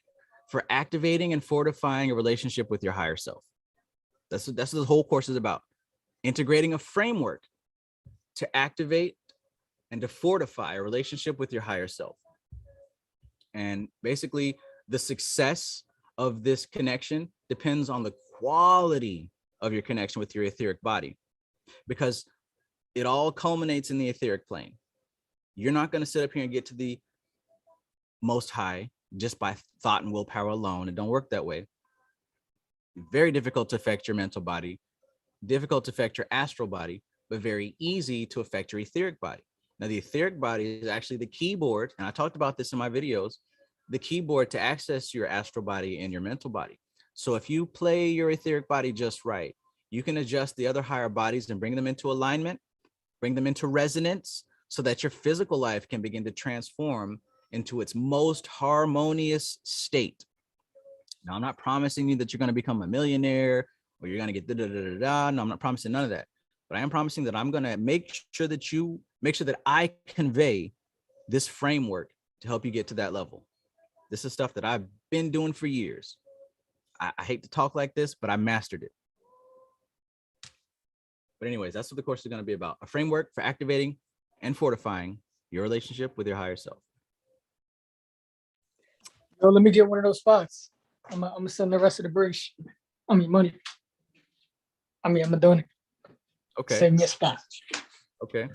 for activating and fortifying a relationship with your higher self. That's what the whole course is about. Integrating a framework to activate and to fortify a relationship with your higher self. And basically, the success of this connection depends on the quality of your connection with your etheric body, because it all culminates in the etheric plane. You're not going to sit up here and get to the most high just by thought and willpower alone. It don't work that way. Very difficult to affect your mental body, difficult to affect your astral body, but very easy to affect your etheric body. Now, the etheric body is actually the keyboard, and I talked about this in my videos, the keyboard to access your astral body and your mental body. So if you play your etheric body just right, you can adjust the other higher bodies and bring them into alignment, bring them into resonance, so that your physical life can begin to transform into its most harmonious state. Now, I'm not promising you that you're going to become a millionaire or you're going to get da-da-da-da-da. No, I'm not promising none of that. But I am promising that I'm going to make sure that I convey this framework to help you get to that level. This is stuff that I've been doing for years. I hate to talk like this, but I mastered it. But anyways, that's what the course is going to be about. A framework for activating and fortifying your relationship with your higher self. Yo, let me get one of those spots. I'm gonna send the rest of the bridge. I mean money. I'm gonna donate. Okay. Save me a spot. Okay.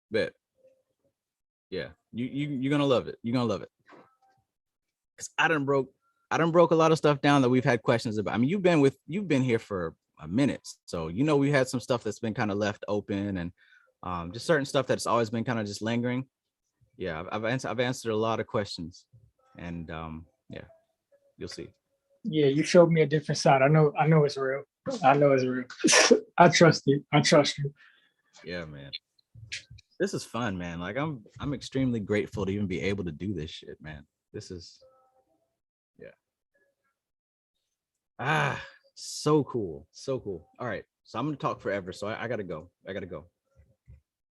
Bet. Yeah. You're gonna love it. You're gonna love it. Cause I done broke a lot of stuff down that we've had questions about. I mean, you've been here for a minute. So we had some stuff that's been kind of left open, and just certain stuff that's always been kind of just lingering. Yeah, I've answered a lot of questions, and yeah, you'll see. Yeah, you showed me a different side. I know it's real. I know it's real. I trust you. I trust you. Yeah, man. This is fun, man. Like I'm extremely grateful to even be able to do this shit, man. This is so cool. So cool. All right. So I'm gonna talk forever. So I gotta go.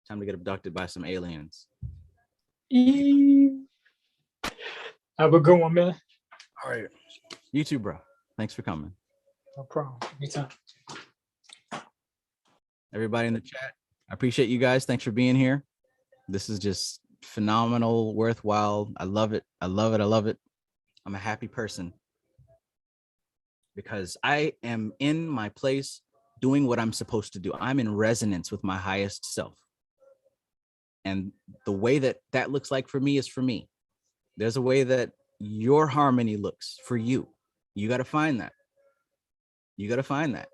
Time to get abducted by some aliens. Have a good one, man. All right. You too, bro. Thanks for coming. No problem. Anytime. Everybody in the chat, I appreciate you guys. Thanks for being here. This is just phenomenal, worthwhile. I love it. I love it. I love it. I'm a happy person because I am in my place doing what I'm supposed to do. I'm in resonance with my highest self. And the way that looks like for me is for me. There's a way that your harmony looks for you. You got to find that. You got to find that.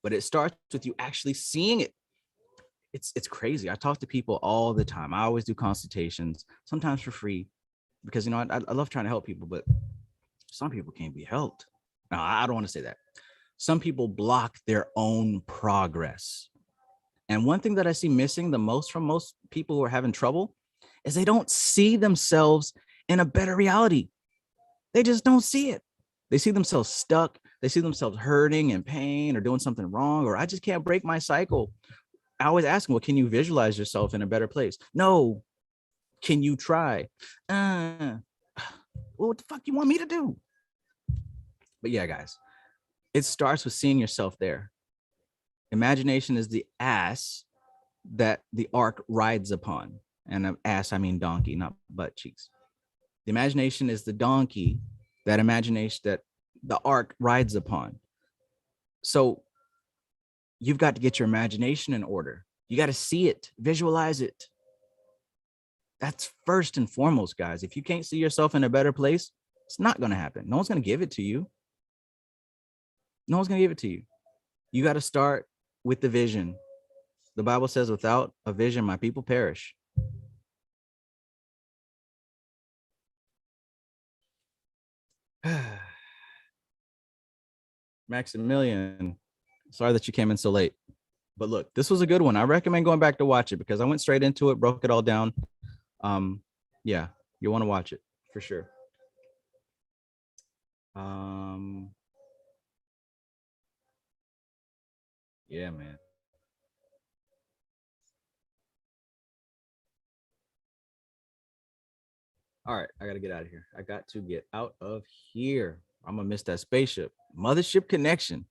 But it starts with you actually seeing it. It's crazy. I talk to people all the time. I always do consultations, sometimes for free, because I love trying to help people, but some people can't be helped. No, I don't want to say that. Some people block their own progress. And one thing that I see missing the most from most people who are having trouble is they don't see themselves in a better reality. They just don't see it. They see themselves stuck. They see themselves hurting and pain or doing something wrong, or I just can't break my cycle. I always ask them, well, can you visualize yourself in a better place? No. Can you try? Well, what the fuck you want me to do? But yeah, guys, it starts with seeing yourself there. Imagination is the ass that the ark rides upon. And ass, I mean donkey, not butt cheeks. The imagination is the donkey that the ark rides upon. So you've got to get your imagination in order. You got to see it, visualize it. That's first and foremost, guys. If you can't see yourself in a better place, it's not going to happen. No one's going to give it to you. No one's going to give it to you. You got to start with the vision. The Bible says, without a vision, my people perish. Maximilian, sorry that you came in so late. But look, this was a good one. I recommend going back to watch it because I went straight into it, broke it all down. Yeah, you want to watch it for sure. Yeah, man. All right, I gotta get out of here. I got to get out of here. I'm gonna miss that spaceship. Mothership connection.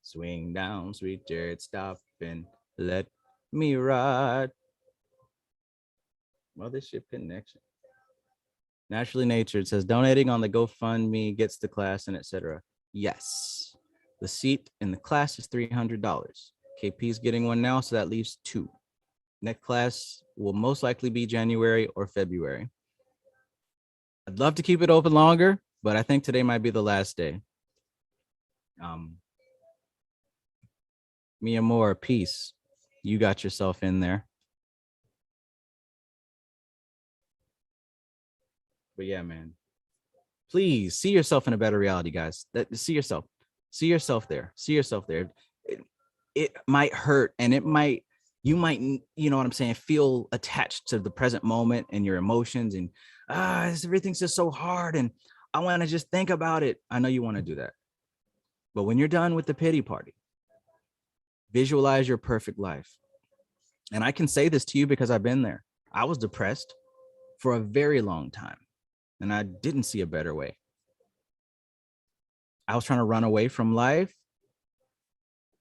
Swing down, sweet Jared, stop and let me ride. Mothership connection. Naturally natured says donating on the GoFundMe gets the class and etc. Yes, the seat in the class is $300. KP is getting one now, so that leaves 2. Next class will most likely be January or February. I'd love to keep it open longer, but I think today might be the last day. Mia Moore, peace. You got yourself in there. But yeah, man. Please see yourself in a better reality, guys. See yourself there. See yourself there. It might hurt, and you might, you know what I'm saying, feel attached to the present moment and your emotions, and everything's just so hard, and I want to just think about it. I know you want to do that, but when you're done with the pity party, visualize your perfect life. And I can say this to you because I've been there. I was depressed for a very long time, and I didn't see a better way. I was trying to run away from life,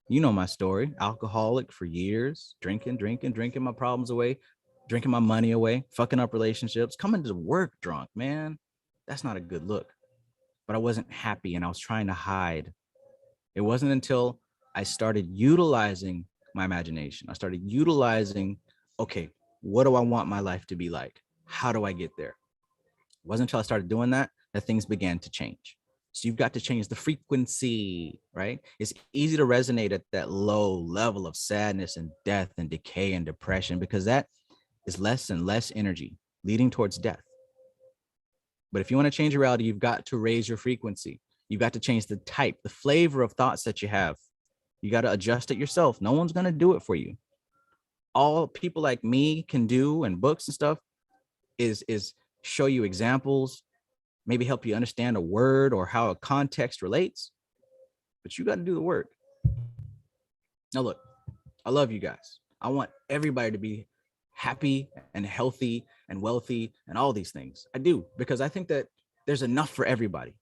You know my story. Alcoholic for years, drinking my problems away, drinking my money away, fucking up relationships, coming to work drunk, man. That's not a good look. But I wasn't happy and I was trying to hide. It wasn't until I started utilizing my imagination. I started utilizing, okay, what do I want my life to be like? How do I get there? It wasn't until I started doing that things began to change. So you've got to change the frequency, right? It's easy to resonate at that low level of sadness and death and decay and depression because that is less and less energy leading towards death. But if you want to change your reality, you've got to raise your frequency. You've got to change the type, the flavor of thoughts that you have. You got to adjust it yourself. No one's going to do it for you. All people like me can do and books and stuff is show you examples, maybe help you understand a word or how a context relates, but you got to do the work. Now, look, I love you guys. I want everybody to be happy and healthy and wealthy and all these things. I do, because I think that there's enough for everybody.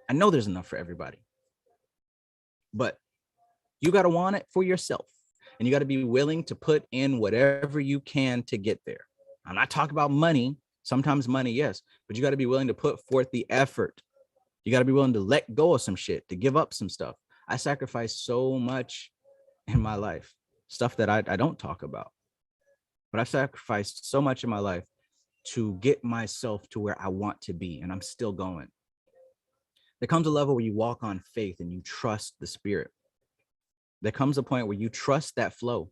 I know there's enough for everybody, but you got to want it for yourself. And you got to be willing to put in whatever you can to get there. I'm not talking about money. Sometimes money, yes, but you got to be willing to put forth the effort. You got to be willing to let go of some shit, to give up some stuff. I sacrificed so much in my life, stuff that I don't talk about, but I've sacrificed so much in my life to get myself to where I want to be. And I'm still going. There comes a level where you walk on faith and you trust the spirit. There comes a point where you trust that flow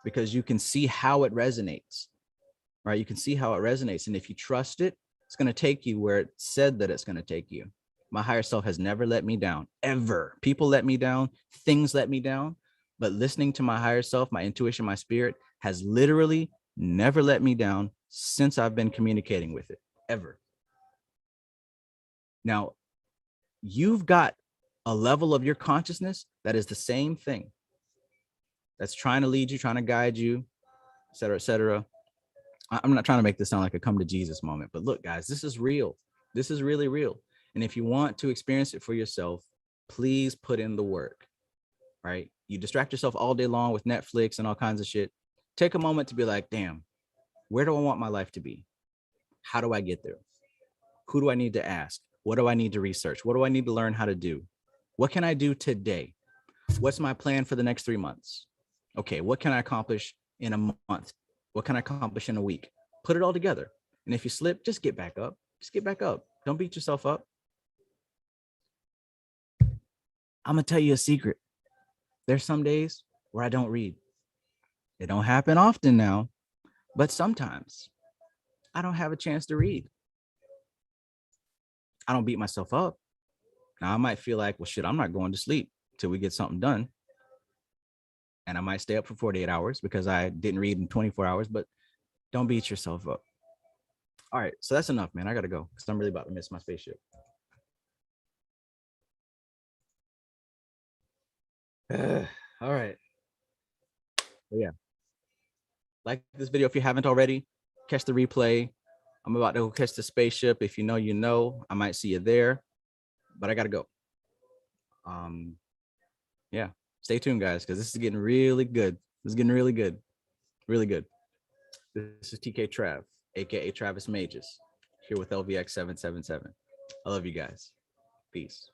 because you can see how it resonates, right? You can see how it resonates. And if you trust it, it's going to take you where it said that it's going to take you. My higher self has never let me down, ever. People let me down, things let me down, but listening to my higher self, my intuition, my spirit has literally never let me down since I've been communicating with it, ever. Now, you've got a level of your consciousness that is the same thing. That's trying to lead you, trying to guide you, et cetera, et cetera. I'm not trying to make this sound like a come to Jesus moment, but look, guys, this is real. This is really real. And if you want to experience it for yourself, please put in the work, right? You distract yourself all day long with Netflix and all kinds of shit. Take a moment to be like, damn, where do I want my life to be? How do I get there? Who do I need to ask? What do I need to research? What do I need to learn how to do? What can I do today? What's my plan for the next 3 months? Okay, what can I accomplish in a month? What can I accomplish in a week? Put it all together. And if you slip, just get back up. Just get back up. Don't beat yourself up. I'm going to tell you a secret. There's some days where I don't read. It don't happen often now, but sometimes I don't have a chance to read. I don't beat myself up. Now I might feel like, well, shit, I'm not going to sleep till we get something done. And I might stay up for 48 hours because I didn't read in 24 hours, but don't beat yourself up. All right, so that's enough, man. I got to go because I'm really about to miss my spaceship. All right. But yeah. Like this video if you haven't already. Catch the replay. I'm about to go catch the spaceship. If you know, you know. I might see you there, but I got to go. Yeah. Stay tuned, guys, because this is getting really good. This is getting really good. Really good. This is TK Trav, aka Travis Magus, here with LVX777. I love you guys. Peace.